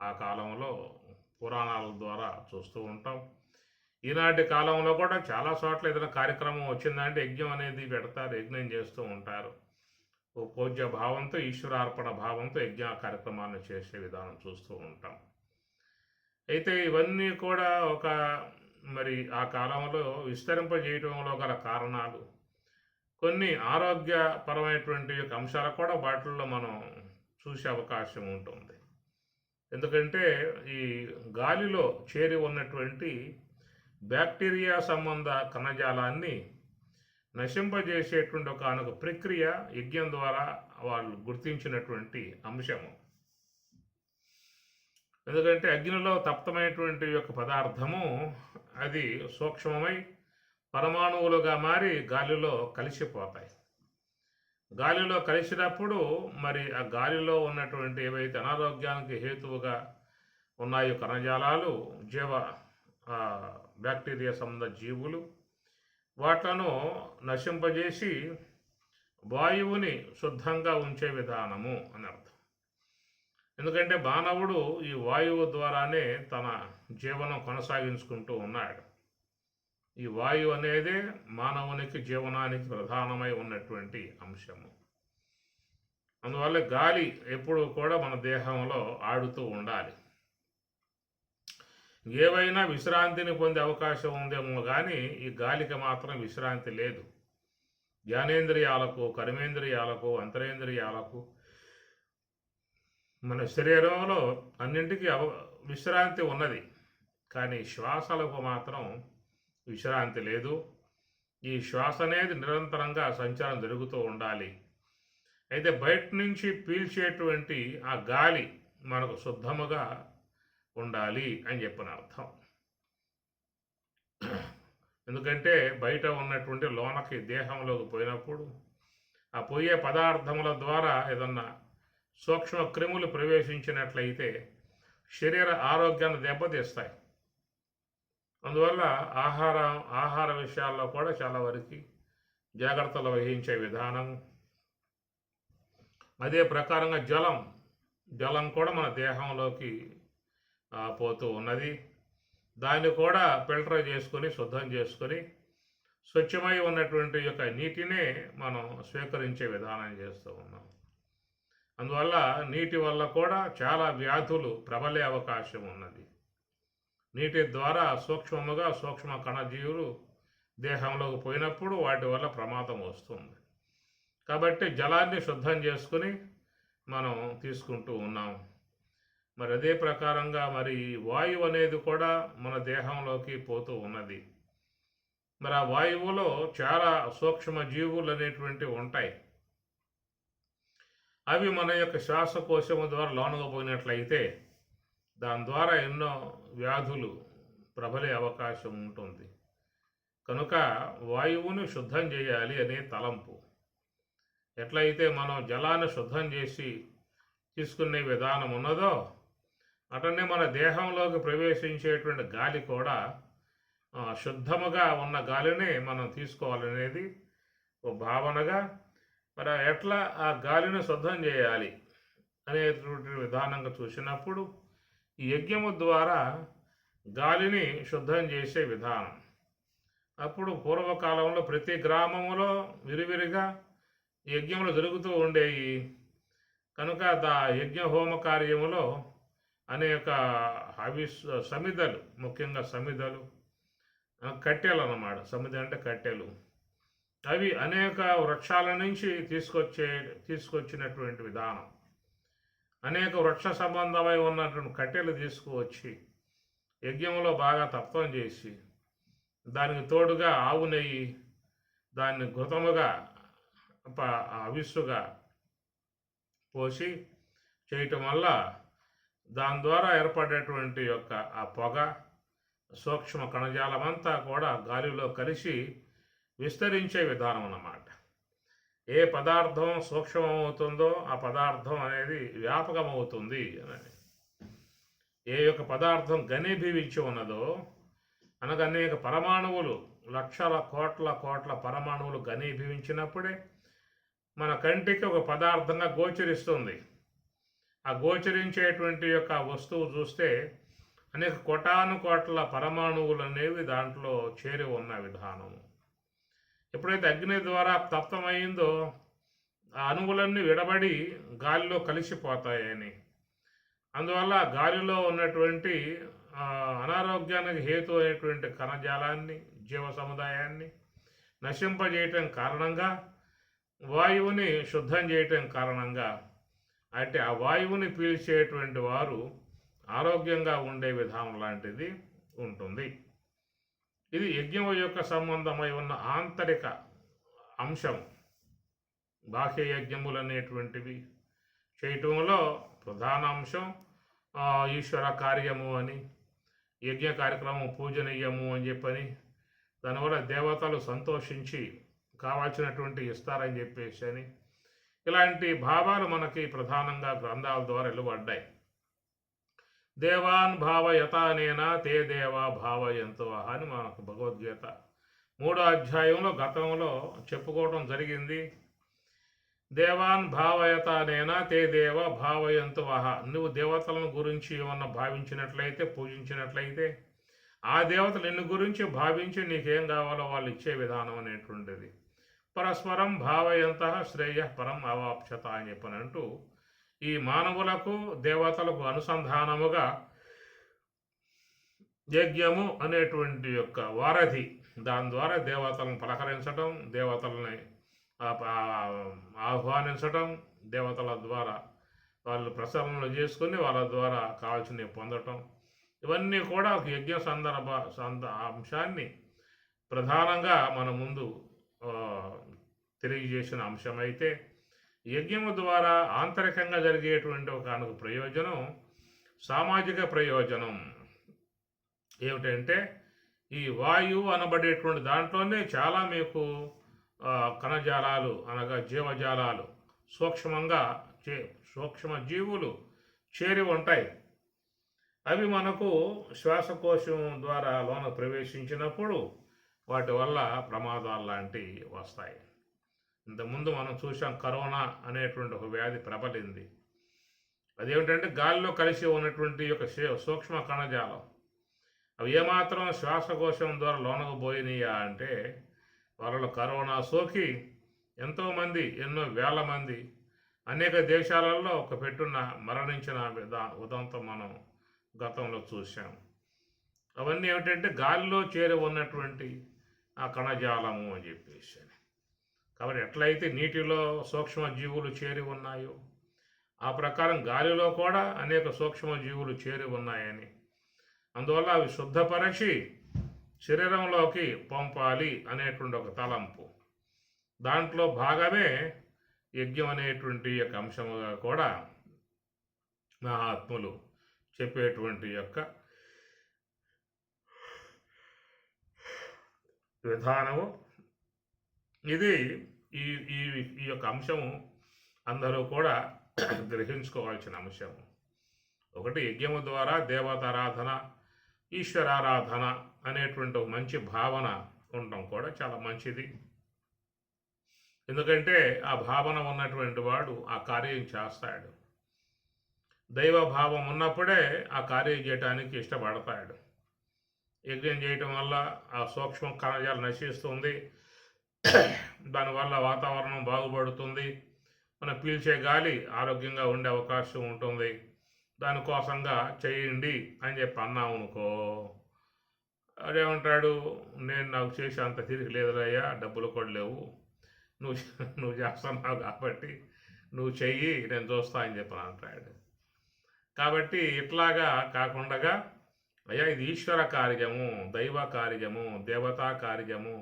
ఆ కాలంలో పురాణాల ద్వారా చూస్తూ ఉంటాం. ఈనాటి కాలంలో కూడా చాలా చోట్ల ఏదైనా కార్యక్రమం వచ్చిందంటే యజ్ఞం అనేది పెడతారు, యజ్ఞం చేస్తూ ఉంటారు. పూజ్య భావంతో, ఈశ్వరార్పణ భావంతో యజ్ఞ కార్యక్రమాన్ని చేసే విధానం చూస్తూ ఉంటాం. అయితే ఇవన్నీ కూడా మరి ఆ కాలంలో విస్తరింపజేయటంలో గల కారణాలు, కొన్ని ఆరోగ్యపరమైనటువంటి అంశాలు కూడా వాటిల్లో మనం చూసే అవకాశం ఉంటుంది. ఎందుకంటే ఈ గాలిలో చేరి ఉన్నటువంటి బ్యాక్టీరియా సంబంధ కణజాలాన్ని నశింపజేసేటువంటి ఒక ప్రక్రియ యజ్ఞం ద్వారా వాళ్ళు గుర్తించినటువంటి అంశము. ఎందుకంటే అగ్నిలో తప్తమైనటువంటి యొక్క పదార్థము అది సూక్ష్మమై పరమాణువులుగా మారి గాలిలో కలిసిపోతాయి. గాలిలో కలిసినప్పుడు మరి ఆ గాలిలో ఉన్నటువంటి ఏవైతే అనారోగ్యానికి హేతువుగా ఉన్నాయో కణజాలాలు, బ్యాక్టీరియా సంబంధ జీవులు, వాట్లను నశింపజేసి వాయువుని శుద్ధంగా ఉంచే విధానము అని అర్థం. ఎందుకంటే మానవుడు ఈ వాయువు ద్వారానే తన జీవనం కొనసాగించుకుంటూ ఉన్నాడు. ఈ వాయువు అనేది మానవునికి జీవనానికి ప్రధానమై ఉన్నటువంటి అంశము. అందువల్ల గాలి ఎప్పుడు కూడా మన దేహంలో ఆడుతూ ఉండాలి. ఏవైనా విశ్రాంతిని పొందే అవకాశం ఉందేమో కానీ ఈ గాలికి మాత్రం విశ్రాంతి లేదు. జ్ఞానేంద్రియాలకు, కర్మేంద్రియాలకు, అంతరేంద్రియాలకు, మన శరీరంలో అన్నింటికీ విశ్రాంతి ఉన్నది. కానీ శ్వాసలకు మాత్రం విశ్రాంతి లేదు. ఈ శ్వాస అనేది నిరంతరంగా సంచారం జరుగుతూ ఉండాలి. అయితే బయట నుంచి పీల్చేటువంటి ఆ గాలి మనకు శుద్ధముగా ఉండాలి అని చెప్పిన అర్థం. ఎందుకంటే బయట ఉన్నటువంటి లోనకి దేహంలోకి పోయినప్పుడు ఆ పోయే పదార్థముల ద్వారా ఏదన్నా సూక్ష్మ క్రిములు ప్రవేశించినట్లయితే శరీర ఆరోగ్యాన్ని దెబ్బతీస్తాయి. అందువల్ల ఆహార విషయాల్లో కూడా చాలా వరకు జాగ్రత్తలు వహించే విధానం. అదే ప్రకారంగా జలం కూడా మన దేహంలోకి పోతూ ఉన్నది. దాన్ని కూడా ఫిల్టర్ చేసుకొని శుద్ధం చేసుకొని స్వచ్ఛమై ఉన్నటువంటి యొక్క నీటినే మనం స్వీకరించే విధానం చేస్తూ ఉన్నాం. అందువల్ల నీటి వల్ల కూడా చాలా వ్యాధులు ప్రబలే అవకాశం ఉన్నది. నీటి ద్వారా సూక్ష్మ కణజీవులు దేహంలోకి పోయినప్పుడు వాటి వల్ల ప్రమాదం వస్తుంది. కాబట్టి జలాన్ని శుద్ధం చేసుకుని మనం తీసుకుంటూ ఉన్నాం. మరి అదే ప్రకారంగా మరి వాయువు అనేది కూడా మన దేహంలోకి పోతూ ఉన్నది. మరి ఆ వాయువులో చాలా సూక్ష్మ జీవులు అనేటువంటివి ఉంటాయి. అవి మన యొక్క శ్వాసకోశము ద్వారా లోనగా పోయినట్లయితే దాని ద్వారా ఎన్నో వ్యాధులు ప్రబలే అవకాశం ఉంటుంది. కనుక వాయువుని శుద్ధం చేయాలి అనే తలంపు. ఎట్లయితే మనం జలాన్ని శుద్ధం చేసి తీసుకునే విధానం ఉన్నదో అటనే మన దేహంలోకి ప్రవేశించేటువంటి గాలి కూడా శుద్ధముగా ఉన్న గాలిని మనం తీసుకోవాలనేది ఒక భావనగా, మరి ఎట్లా ఆ గాలిని శుద్ధం చేయాలి అనేటువంటి విధానంగా చూసినప్పుడు ఈ యజ్ఞము ద్వారా గాలిని శుద్ధం చేసే విధానం. అప్పుడు పూర్వకాలంలో ప్రతి గ్రామంలో విరివిరిగా యజ్ఞములు జరుగుతూ ఉండేవి. కనుక యజ్ఞ హోమ కార్యములో అనేక సమిధలు, ముఖ్యంగా సమిధలు, కట్టెలు అన్నమాట. సమిధ అంటే కట్టెలు. అవి అనేక వృక్షాల నుంచి తీసుకొచ్చినటువంటి విధానం. అనేక వృక్ష సంబంధమై ఉన్నటువంటి కట్టెలు తీసుకువచ్చి యజ్ఞంలో బాగా తప్తం చేసి దానికి తోడుగా ఆవు నెయ్యి, దాన్ని ఘృతముగా అవిస్సుగా పోసి చేయటం వల్ల దాని ద్వారా ఏర్పడేటువంటి యొక్క ఆ పొగ సూక్ష్మ కణజాలమంతా కూడా గాలిలో కలిసి విస్తరించే విధానం అన్నమాట. ఏ పదార్థం సూక్ష్మమవుతుందో ఆ పదార్థం అనేది వ్యాపకమవుతుంది అని. ఏ యొక్క పదార్థం ఘనీభవించి ఉన్నదో అనగా అనేక పరమాణువులు, లక్షల కోట్ల పరమాణువులు ఘనీభవించినప్పుడే మన కంటికి ఒక పదార్థంగా గోచరిస్తుంది. ఆ గోచరించేటువంటి యొక్క వస్తువు చూస్తే అనేక కోట్ల పరమాణువులు అనేవి దాంట్లో చేరి ఉన్న విధానము. ఎప్పుడైతే అగ్ని ద్వారా తప్తమైందో ఆ అణువులన్నీ విడబడి గాలిలో కలిసిపోతాయని, అందువల్ల గాలిలో ఉన్నటువంటి అనారోగ్యానికి హేతు అయినటువంటి కణజాలాన్ని, జీవ సముదాయాన్ని నశింపజేయటం కారణంగా, వాయువుని శుద్ధం చేయటం కారణంగా, అంటే ఆ వాయువుని పీల్చేటువంటి వారు ఆరోగ్యంగా ఉండే విధానం లాంటిది ఉంటుంది. ఇది యజ్ఞం యొక్క సంబంధమై ఉన్న ఆంతరిక అంశం. బాహ్య యజ్ఞములు అనేటువంటివి చేయటంలో ప్రధాన అంశం ఈశ్వర కార్యము అని, యజ్ఞ కార్యక్రమం పూజనీయము అని చెప్పని, దానివల్ల దేవతలు సంతోషించి కావాల్సినటువంటి ఇస్తారని చెప్పేసి అని, ఇలాంటి భావాలు మనకి ప్రధానంగా గ్రంథాల ద్వారా వెలువడ్డాయి. దేవాన్ భావయతానేనా తే దేవా భావయంతో అని మనకు భగవద్గీత 3వ అధ్యాయంలో గతంలో చెప్పుకోవడం జరిగింది. దేవాన్ భావయతానేనా తే దేవ భావయంతో నువ్వు దేవతలను గురించి ఏమన్నా భావించినట్లయితే, పూజించినట్లయితే ఆ దేవతలు నిన్ను గురించి భావించి నీకేం కావాలో వాళ్ళు ఇచ్చే విధానం అనేటువంటిది. పరస్పరం భావయంత శ్రేయ పరం అవాప్యత అని చెప్పనంటూ ఈ మానవులకు దేవతలకు అనుసంధానముగా యజ్ఞము అనేటువంటి యొక్క వారధి, దాని ద్వారా దేవతలను పలకరించడం, దేవతలని ఆహ్వానించడం, దేవతల ద్వారా వాళ్ళు ప్రసరణలు చేసుకుని వాళ్ళ ద్వారా కావాల్సినవి పొందటం, ఇవన్నీ కూడా ఒక యజ్ఞ అంశాన్ని ప్రధానంగా మన ముందు తెలియజేసిన అంశమైతే, యజ్ఞము ద్వారా ఆంతరికంగా జరిగేటువంటి ఒక ప్రయోజనం, సామాజిక ప్రయోజనం ఏమిటంటే, ఈ వాయువు అనబడేటువంటి దాంట్లోనే చాలా మీకు కణజాలాలు అనగా జీవజాలాలు సూక్ష్మ జీవులు చేరి ఉంటాయి. అవి మనకు శ్వాసకోశం ద్వారా లోన ప్రవేశించినప్పుడు వాటి వల్ల ప్రమాదాలు లాంటివి వస్తాయి. ఇంతకుముందు మనం చూసాం, కరోనా అనేటువంటి ఒక వ్యాధి ప్రబలింది. అదేమిటంటే గాలిలో కలిసి ఉన్నటువంటి యొక్క సూక్ష్మ కణజాలం అవి ఏమాత్రం శ్వాసకోశం ద్వారా లోనకు పోయినాయా అంటే వాళ్ళలో కరోనా సోకి ఎంతోమంది, ఎన్నో వేల మంది అనేక దేశాలలో ఒక పెట్టున్న మరణించిన ఉదంతం మనం గతంలో చూసాం. అవన్నీ ఏమిటంటే గాలిలో చేరి ఉన్నటువంటి ఆ కణజాలము అని చెప్పేసి. కాబట్టి ఎట్లయితే నీటిలో సూక్ష్మ జీవులు చేరి ఉన్నాయో ఆ ప్రకారం గాలిలో కూడా అనేక సూక్ష్మ జీవులు చేరి ఉన్నాయని, అందువల్ల అవి శుద్ధపరిచి శరీరంలోకి పంపాలి అనేటువంటి ఒక తలంపు. దాంట్లో భాగమే యజ్ఞం అనేటువంటి యొక్క అంశముగా కూడా మహాత్ములు చెప్పేటువంటి యొక్క విధానము ఇది. ఈ ఈ ఈ యొక్క అంశము అందరూ కూడా గ్రహించుకోవాల్సిన అంశము. ఒకటి, యజ్ఞము ద్వారా దేవతారాధన, ఈశ్వరారాధన అనేటువంటి ఒక మంచి భావన ఉండటం కూడా చాలా మంచిది. ఎందుకంటే ఆ భావన ఉన్నటువంటి వాడు ఆ కార్యం చేస్తాడు. దైవభావం ఉన్నప్పుడే ఆ కార్యం చేయడానికి ఇష్టపడతాడు. యజ్ఞం చేయటం వల్ల ఆ సూక్ష్మ కణజాలం నశిస్తుంది, దానివల్ల వాతావరణం బాగుపడుతుంది, మనం పీల్చే గాలి ఆరోగ్యంగా ఉండే అవకాశం ఉంటుంది. దానికోసంగా చేయండి అని చెప్పి అన్నాం అనుకో, అదేమంటాడు, నాకు చేసే అంత తిరిగి లేదురయ్యా, డబ్బులు కూడా లేవు, నువ్వు చేస్తున్నావు కాబట్టి నువ్వు చెయ్యి, నేను చూస్తా అని చెప్పి అంటాడు. కాబట్టి ఇట్లాగా కాకుండా, అయ్యా ఇది ఈశ్వర కార్యము, దైవ కార్యము, దేవతా కార్యము,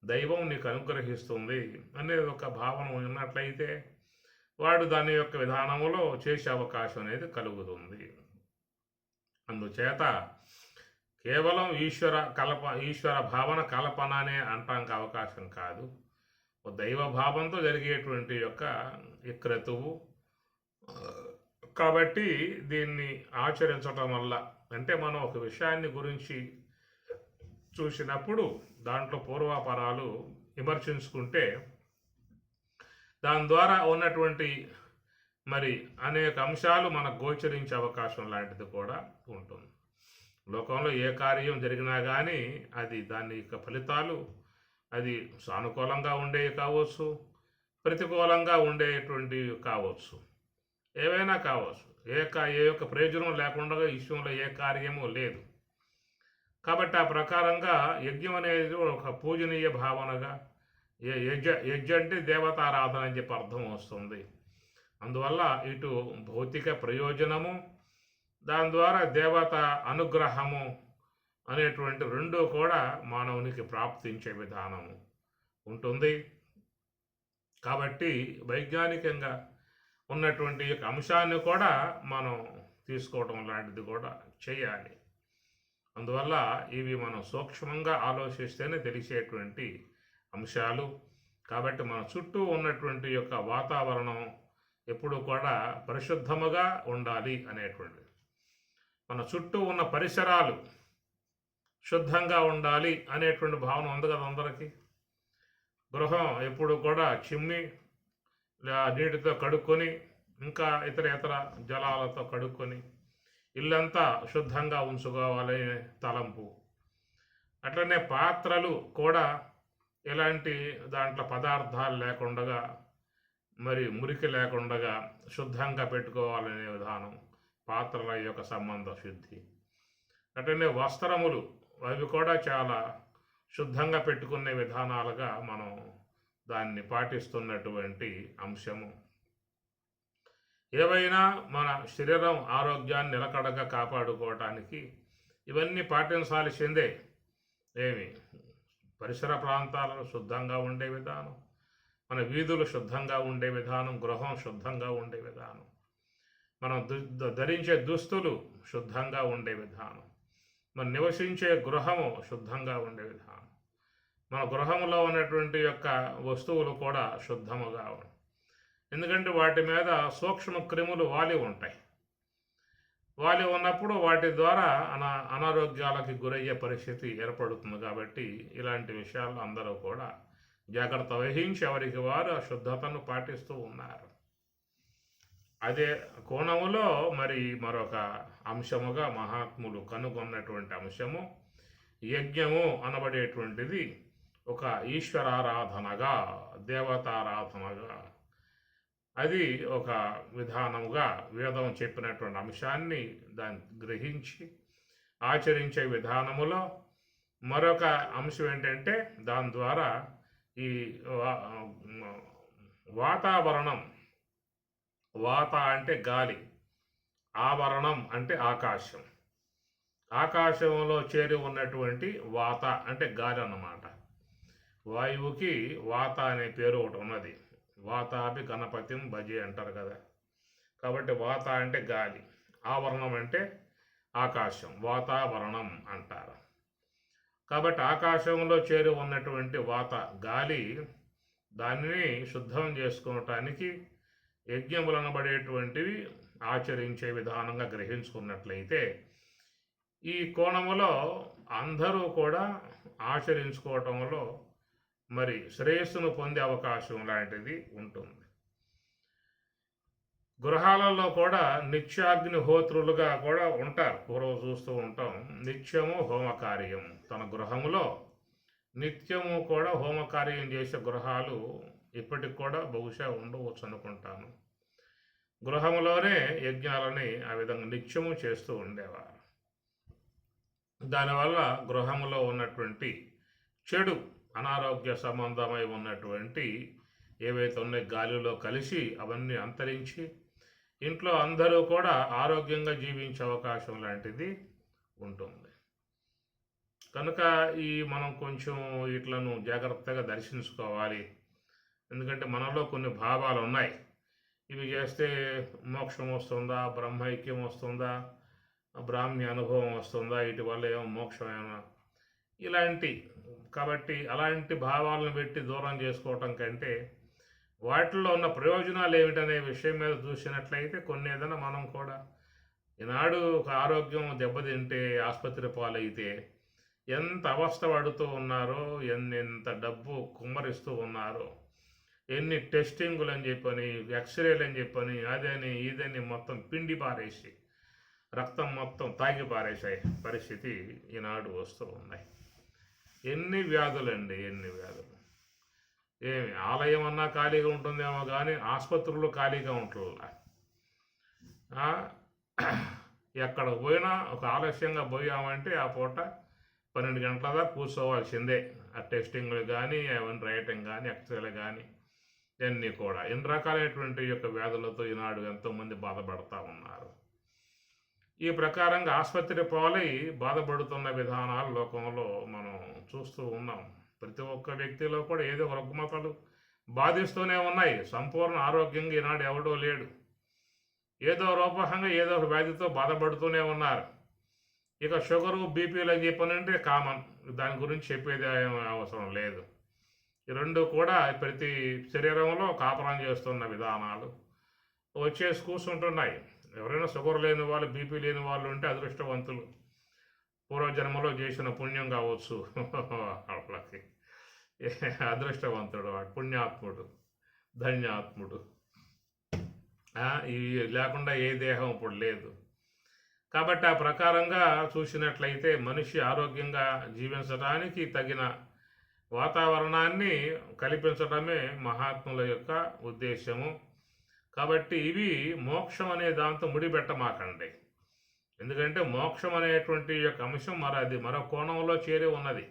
దైవం నీకు అనుగ్రహిస్తుంది అనేది ఒక భావన ఉన్నట్లయితే వాడు దాని యొక్క విధానంలో చేసే అవకాశం అనేది కలుగుతుంది. అందుచేత కేవలం ఈశ్వర భావన కల్పన అనే అనటానికి అవకాశం కాదు. దైవ భావంతో జరిగేటువంటి యొక్క క్రతువు కాబట్టి దీన్ని ఆచరించడం వల్ల, అంటే మనం ఒక విషయాన్ని గురించి చూసినప్పుడు దాంట్లో పూర్వాపరాలు విమర్శించుకుంటే దాని ద్వారా ఉన్నటువంటి మరి అనేక అంశాలు మనకు గోచరించే అవకాశం లాంటిది కూడా ఉంటుంది. లోకంలో ఏ కార్యం జరిగినా కానీ అది దాని యొక్క ఫలితాలు అది సానుకూలంగా ఉండేవి కావచ్చు, ప్రతికూలంగా ఉండేటువంటివి కావచ్చు, ఏవైనా కావచ్చు. ఏ యొక్క ప్రయోజనం లేకుండా ఈ విషయంలో ఏ కార్యము లేదు. కాబట్టి ఆ ప్రకారంగా యజ్ఞం అనేది ఒక పూజనీయ భావనగా, యజ్ఞ అంటే దేవతారాధన అని చెప్పి అర్థం వస్తుంది. అందువల్ల ఇటు భౌతిక ప్రయోజనము, దాని ద్వారా దేవత అనుగ్రహము అనేటువంటి రెండూ కూడా మానవునికి ప్రాప్తించే విధానము ఉంటుంది. కాబట్టి వైజ్ఞానికంగా ఉన్నటువంటి యొక్క అంశాన్ని కూడా మనం తీసుకోవడం లాంటిది కూడా చేయాలి. అందువల్ల ఇవి మనం సూక్ష్మంగా ఆలోచిస్తేనే తెలిసేటువంటి అంశాలు. కాబట్టి మన చుట్టూ ఉన్నటువంటి యొక్క వాతావరణం ఎప్పుడు కూడా పరిశుద్ధముగా ఉండాలి అనేటువంటిది. మన చుట్టూ ఉన్న పరిసరాలు శుద్ధంగా ఉండాలి అనేటువంటి భావన ఉంది కదా అందరికీ. గృహం ఎప్పుడు కూడా చిమ్మి నీటితో కడుక్కొని, ఇంకా ఇతర జలాలతో కడుక్కొని ఇల్లంతా శుద్ధంగా ఉంచుకోవాలనే తలంపు. అట్లనే పాత్రలు కూడా ఎలాంటి దాంట్లో పదార్థాలు లేకుండా, మరి మురికి లేకుండా శుద్ధంగా పెట్టుకోవాలనే విధానం, పాత్రల యొక్క సంబంధ శుద్ధి. అట్లనే వస్త్రములు అవి కూడా చాలా శుద్ధంగా పెట్టుకునే విధానాలుగా మనం దాన్ని పాటిస్తున్నటువంటి అంశము. ఏవైనా మన శరీరం ఆరోగ్యాన్ని నిలకడగా కాపాడుకోవటానికి ఇవన్నీ పాటించాల్సిందే. ఏమి పరిసర ప్రాంతాలను శుద్ధంగా ఉండే విధానం, మన వీధులు శుద్ధంగా ఉండే విధానం, గృహం శుద్ధంగా ఉండే విధానం, మనం ధరించే దుస్తులు శుద్ధంగా ఉండే విధానం, మనం నివసించే గృహము శుద్ధంగా ఉండే విధానం, మన గృహంలో ఉన్నటువంటి యొక్క వస్తువులు కూడా శుద్ధముగా ఉంటాయి. ఎందుకంటే వాటి మీద సూక్ష్మ క్రిములు వాలి ఉంటాయి. వాలి ఉన్నప్పుడు వాటి ద్వారా అనారోగ్యాలకి గురయ్యే పరిస్థితి ఏర్పడుతుంది. కాబట్టి ఇలాంటి విషయాలు అందరూ కూడా జాగ్రత్త వహించి ఎవరికి వారు ఆ శుద్ధతను పాటిస్తూ ఉన్నారు. అదే కోణములో మరి మరొక అంశముగా మహాత్ములు కనుగొన్నటువంటి అంశము యజ్ఞము అనబడేటువంటిది ఒక ఈశ్వరారాధనగా, దేవతారాధనగా, అది ఒక విధానముగా వేదం చెప్పినటువంటి అంశాన్ని దాన్ని గ్రహించి ఆచరించే విధానములో మరొక అంశం ఏంటంటే దాని ద్వారా ఈ వాతావరణం, వాత అంటే గాలి, ఆవరణం అంటే ఆకాశం, ఆకాశంలో చేరి ఉన్నటువంటి వాత అంటే గాలి అన్నమాట. వాయువుకి వాత అనే పేరు ఒకటి ఉన్నది. వాతాపి గణపతిం భజే అంటారు కదా. కాబట్టి వాత అంటే గాలి, ఆవరణం అంటే ఆకాశం, వాతావరణం అంటారు. కాబట్టి ఆకాశంలో చేరి ఉన్నటువంటి వాత గాలి, దానిని శుద్ధం చేసుకోవటానికి యజ్ఞములు అనబడేటువంటివి ఆచరించే విధానంగా గ్రహించుకున్నట్లయితే ఈ కోణములో అందరూ కూడా ఆచరించుకోవటంలో మరి శ్రేయస్సును పొందే అవకాశం లాంటిది ఉంటుంది. గృహాలలో కూడా నిత్యాగ్నిహోత్రులుగా కూడా ఉంటారు. పూర్వం చూస్తూ ఉంటాం, నిత్యము హోమకార్యం. తన గృహములో నిత్యము కూడా హోమకార్యం చేసే గృహాలు ఇప్పటికి కూడా బహుశా ఉండవచ్చు అనుకుంటాను. గృహములోనే యజ్ఞాలని ఆ విధంగా నిత్యము చేస్తూ ఉండేవారు. దానివల్ల గృహములో ఉన్నటువంటి చెడు, అనారోగ్య సంబంధమై ఉన్నటువంటి ఏవైతే ఉన్నాయి గాలిలో కలిసి అవన్నీ అంతరించి ఇంట్లో అందరూ కూడా ఆరోగ్యంగా జీవించే అవకాశం లాంటిది ఉంటుంది. కనుక మనం కొంచెం వీటిలను జాగ్రత్తగా దర్శించుకోవాలి. ఎందుకంటే మనలో కొన్ని భావాలు ఉన్నాయి. ఇవి చేస్తే మోక్షం వస్తుందా, బ్రహ్మైక్యం వస్తుందా, బ్రాహ్మ్య అనుభవం వస్తుందా, వీటి వల్ల ఏమో మోక్షం ఏమో ఇలాంటి. కాబట్టి అలాంటి భావాలను పెట్టి దూరం చేసుకోవటం కంటే వాటిల్లో ఉన్న ప్రయోజనాలు ఏమిటనే విషయం మీద చూసినట్లయితే కొన్ని ఏదైనా మనం కూడా ఈనాడు ఒక ఆరోగ్యం దెబ్బతింటే ఆసుపత్రి పాలైతే ఎంత అవస్థ పడుతూ ఉన్నారో, ఎంత డబ్బు కుమ్మరిస్తూ ఉన్నారో, ఎన్ని టెస్టింగులు అని చెప్పని, ఎక్స్రేలు అని చెప్పని, అదని ఇదని మొత్తం పిండి పారేసి రక్తం మొత్తం తాగి పారేసే పరిస్థితి ఈనాడు వస్తూ ఉన్నాయి. ఎన్ని వ్యాధులండి, ఎన్ని వ్యాధులు. ఏమి ఆలయం అన్నా ఖాళీగా ఉంటుందేమో కానీ ఆసుపత్రులు ఖాళీగా ఉంటుందా? ఎక్కడికి పోయినా ఒక ఆలస్యంగా పోయామంటే ఆ పూట 12 గంటల దాకా కూర్చోవాల్సిందే. ఆ టెస్టింగ్లు కానీ, అవన్నీ రైటింగ్ కానీ, ఎక్స్రేలు కానీ ఇవన్నీ కూడా ఎన్ని రకాలైనటువంటి యొక్క వ్యాధులతో ఈనాడు ఎంతోమంది బాధపడతా ఉన్నారు. ఈ ప్రకారంగా ఆసుపత్రి పాలై బాధపడుతున్న విధానాలు లోకంలో మనం చూస్తూ ఉన్నాం. ప్రతి ఒక్క వ్యక్తిలో కూడా ఏదో రుగ్మతలు బాధిస్తూనే ఉన్నాయి. సంపూర్ణ ఆరోగ్యంగా ఈనాడు ఎవడో లేడు. ఏదో రూపకంగా ఏదో ఒక వ్యాధితో బాధపడుతూనే ఉన్నారు. ఇక షుగరు, బీపీలు అని చెప్పనంటే కామన్. దాని గురించి చెప్పేది అవసరం లేదు. ఈ రెండు కూడా ప్రతి శరీరంలో కాపురం చేస్తున్న విధానాలు వచ్చేసి కూర్చుంటున్నాయి. ఎవరైనా షుగర్ లేని వాళ్ళు, బీపీ లేని వాళ్ళు ఉంటే అదృష్టవంతులు. పూర్వజన్మలో చేసిన పుణ్యం కావచ్చు వాళ్ళకి. అదృష్టవంతుడు వాడు, పుణ్యాత్ముడు, ధన్యాత్ముడు. ఇవి లేకుండా ఏ దేహం ఇప్పుడు లేదు. కాబట్టి ఆ ప్రకారంగా చూసినట్లయితే మనిషి ఆరోగ్యంగా జీవించడానికి తగిన వాతావరణాన్ని కల్పించడమే మహాత్ముల యొక్క ఉద్దేశము. కాబట్టి ఇవి మోక్షం అనే దాంతో ముడిపెట్టమాకండి. ఎందుకంటే మోక్షం అనేటువంటి యొక్క అంశం అది మరో కోణంలో చేరి ఉన్నది.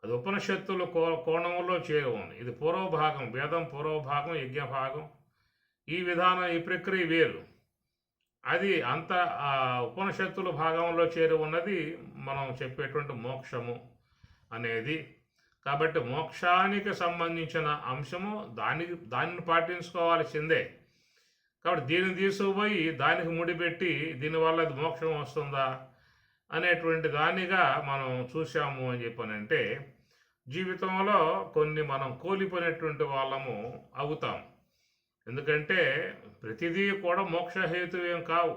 అది ఉపనిషత్తుల కోణంలో చేరి ఉంది. ఇది పూర్వభాగం, వేదం పూర్వభాగం, యజ్ఞభాగం. ఈ విధానం, ఈ ప్రక్రియ వేరు. అది అంత ఉపనిషత్తుల భాగంలో చేరి ఉన్నది మనం చెప్పేటువంటి మోక్షము అనేది. కాబట్టి మోక్షానికి సంబంధించిన అంశము దానిని పాటించుకోవాల్సిందే. కాబట్టి దీన్ని తీసుకుపోయి దానికి ముడిపెట్టి దీనివల్ల అది మోక్షం వస్తుందా అనేటువంటి దానిగా మనం చూసాము అని చెప్పనంటే జీవితంలో కొన్ని మనం కోల్పోయినటువంటి వాళ్ళము అవుతాం. ఎందుకంటే ప్రతిదీ కూడా మోక్షహేతువేం కావు.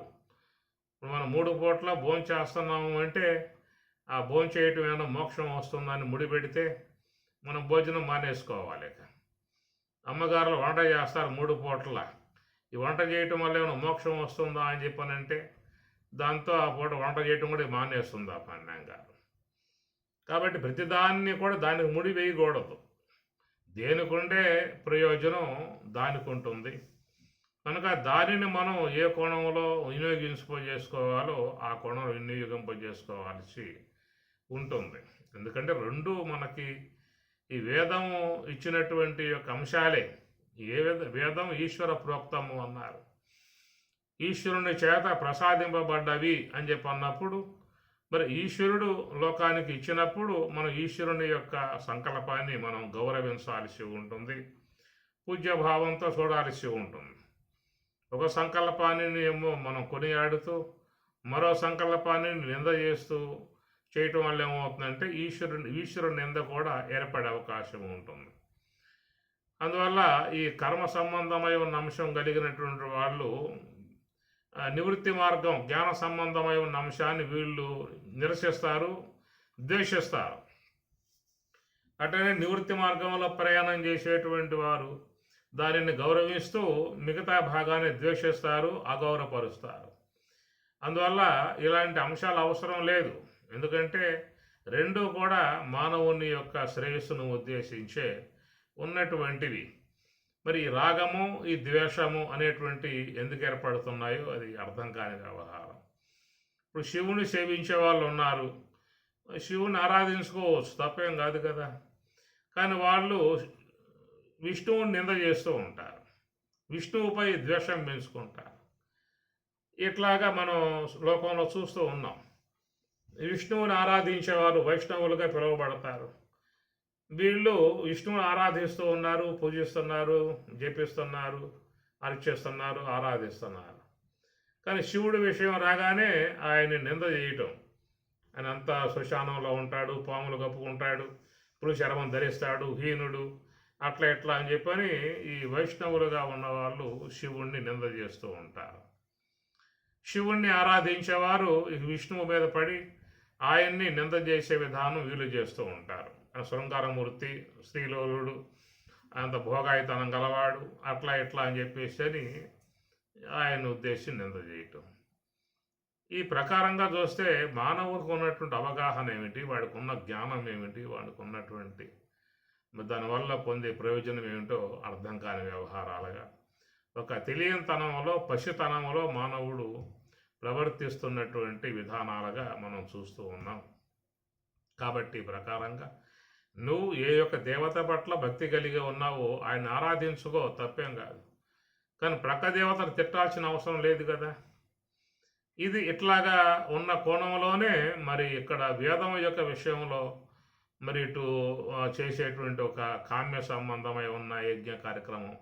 మనం 3 పూట్ల భోంచేస్తున్నాము అంటే ఆ భోంచేయటం ఏమైనా మోక్షం వస్తుందని ముడిపెడితే మనం భోజనం మానేసుకోవాలి. అమ్మగారులు వంట చేస్తారు 3 పూట్ల. ఈ వంట చేయటం వల్ల ఏమైనా మోక్షం వస్తుందా అని చెప్పానంటే దాంతో ఆ పూట వంట చేయటం కూడా మానేస్తుంది ఆ పన్నెంగా. కాబట్టి ప్రతిదాన్ని కూడా దానికి ముడి వేయకూడదు. దేనికుండే ప్రయోజనం దానికి ఉంటుంది. కనుక దానిని మనం ఏ కోణంలో వినియోగించుకోవాలో ఆ కోణంలో వినియోగింపజేసుకోవాల్సి ఉంటుంది. ఎందుకంటే రెండు మనకి ఈ వేదం ఇచ్చినటువంటి యొక్క అంశాలే. వేదం ఈశ్వర ప్రోక్తము అన్నారు. ఈశ్వరుని చేత ప్రసాదింపబడ్డవి అని చెప్పి అన్నప్పుడు మరి ఈశ్వరుడు లోకానికి ఇచ్చినప్పుడు మనం ఈశ్వరుని యొక్క సంకల్పాన్ని మనం గౌరవించాల్సి ఉంటుంది, పూజ్యభావంతో చూడాల్సి ఉంటుంది. ఒక సంకల్పాన్ని ఏమో మనం కొనియాడుతూ మరో సంకల్పాన్ని నింద చేస్తూ చేయటం వల్ల ఏమవుతుందంటే ఈశ్వరుని నింద కూడా ఏర్పడే అవకాశం ఉంటుంది. అందువల్ల ఈ కర్మ సంబంధమై ఉన్న అంశం కలిగినటువంటి వాళ్ళు నివృత్తి మార్గం, జ్ఞాన సంబంధమై ఉన్న అంశాన్ని వీళ్ళు నిరసిస్తారు, ద్వేషిస్తారు. అట్లనే నివృత్తి మార్గంలో ప్రయాణం చేసేటువంటి వారు దానిని గౌరవిస్తూ మిగతా భాగాన్ని ద్వేషిస్తారు, అగౌరవపరుస్తారు. అందువల్ల ఇలాంటి అంశాలు అవసరం లేదు. ఎందుకంటే రెండూ కూడా మానవుని యొక్క శ్రేయస్సును ఉద్దేశించే ఉన్నటువంటివి. మరి ఈ రాగము, ఈ ద్వేషము అనేటువంటి ఎందుకు ఏర్పడుతున్నాయో అది అర్థం కాని వ్యవహారం. ఇప్పుడు శివుని సేవించే వాళ్ళు ఉన్నారు, శివుని ఆరాధించుకోవచ్చు, తప్పేం కాదు కదా. కానీ వాళ్ళు విష్ణువుని నింద చేస్తూ ఉంటారు, విష్ణువుపై ద్వేషం పెంచుకుంటారు. ఇట్లాగా మనం లోకంలో చూస్తూ ఉన్నాం. విష్ణువుని ఆరాధించేవారు వైష్ణవులుగా పిలువబడతారు. వీళ్ళు విష్ణువుని ఆరాధిస్తూ ఉన్నారు, పూజిస్తున్నారు, జపిస్తున్నారు, అర్చిస్తున్నారు, ఆరాధిస్తున్నారు. కానీ శివుడి విషయం రాగానే ఆయన్ని నింద చేయటం. ఆయన అంతా శ్మశానంలో ఉంటాడు, పాములు కప్పుకుంటాడు, పులి చర్మం ధరిస్తాడు, హీనుడు, అట్లా ఎట్లా అని చెప్పని ఈ వైష్ణవులుగా ఉన్నవాళ్ళు శివుణ్ణి నింద చేస్తూ ఉంటారు. శివుణ్ణి ఆరాధించేవారు విష్ణువు మీద పడి ఆయన్ని నింద చేసే విధానం వీళ్ళు చేస్తూ ఉంటారు. శృంగారమూర్తి, శ్రీలోలుడు, అంత భోగాయితనం గలవాడు, అట్లా ఇట్లా అని చెప్పేసి ఆయన ఉద్దేశం నింద చేయటం. ఈ ప్రకారంగా చూస్తే మానవుడికి ఉన్నటువంటి అవగాహన ఏమిటి, వాడికి ఉన్న జ్ఞానం ఏమిటి, వాడికి ఉన్నటువంటి దానివల్ల పొందే ప్రయోజనం ఏమిటో అర్థం కాని వ్యవహారాలుగా ఒక తెలియనితనంలో, పసితనంలో మానవుడు ప్రవర్తిస్తున్నటువంటి విధానాలుగా మనం చూస్తూ ఉన్నాం. కాబట్టి ప్రకారంగా నువ్వు ఏ యొక్క దేవత పట్ల భక్తి కలిగి ఉన్నావో ఆయన ఆరాధించుకో, తప్పేం కాదు. కానీ ప్రక్క దేవతను తిట్టాల్సిన అవసరం లేదు కదా. ఇది ఇట్లాగా ఉన్న కోణంలోనే మరి ఇక్కడ వేదం యొక్క విషయంలో మరి ఇటు చేసేటువంటి ఒక కామ్య సంబంధమై ఉన్న యజ్ఞ కార్యక్రమం,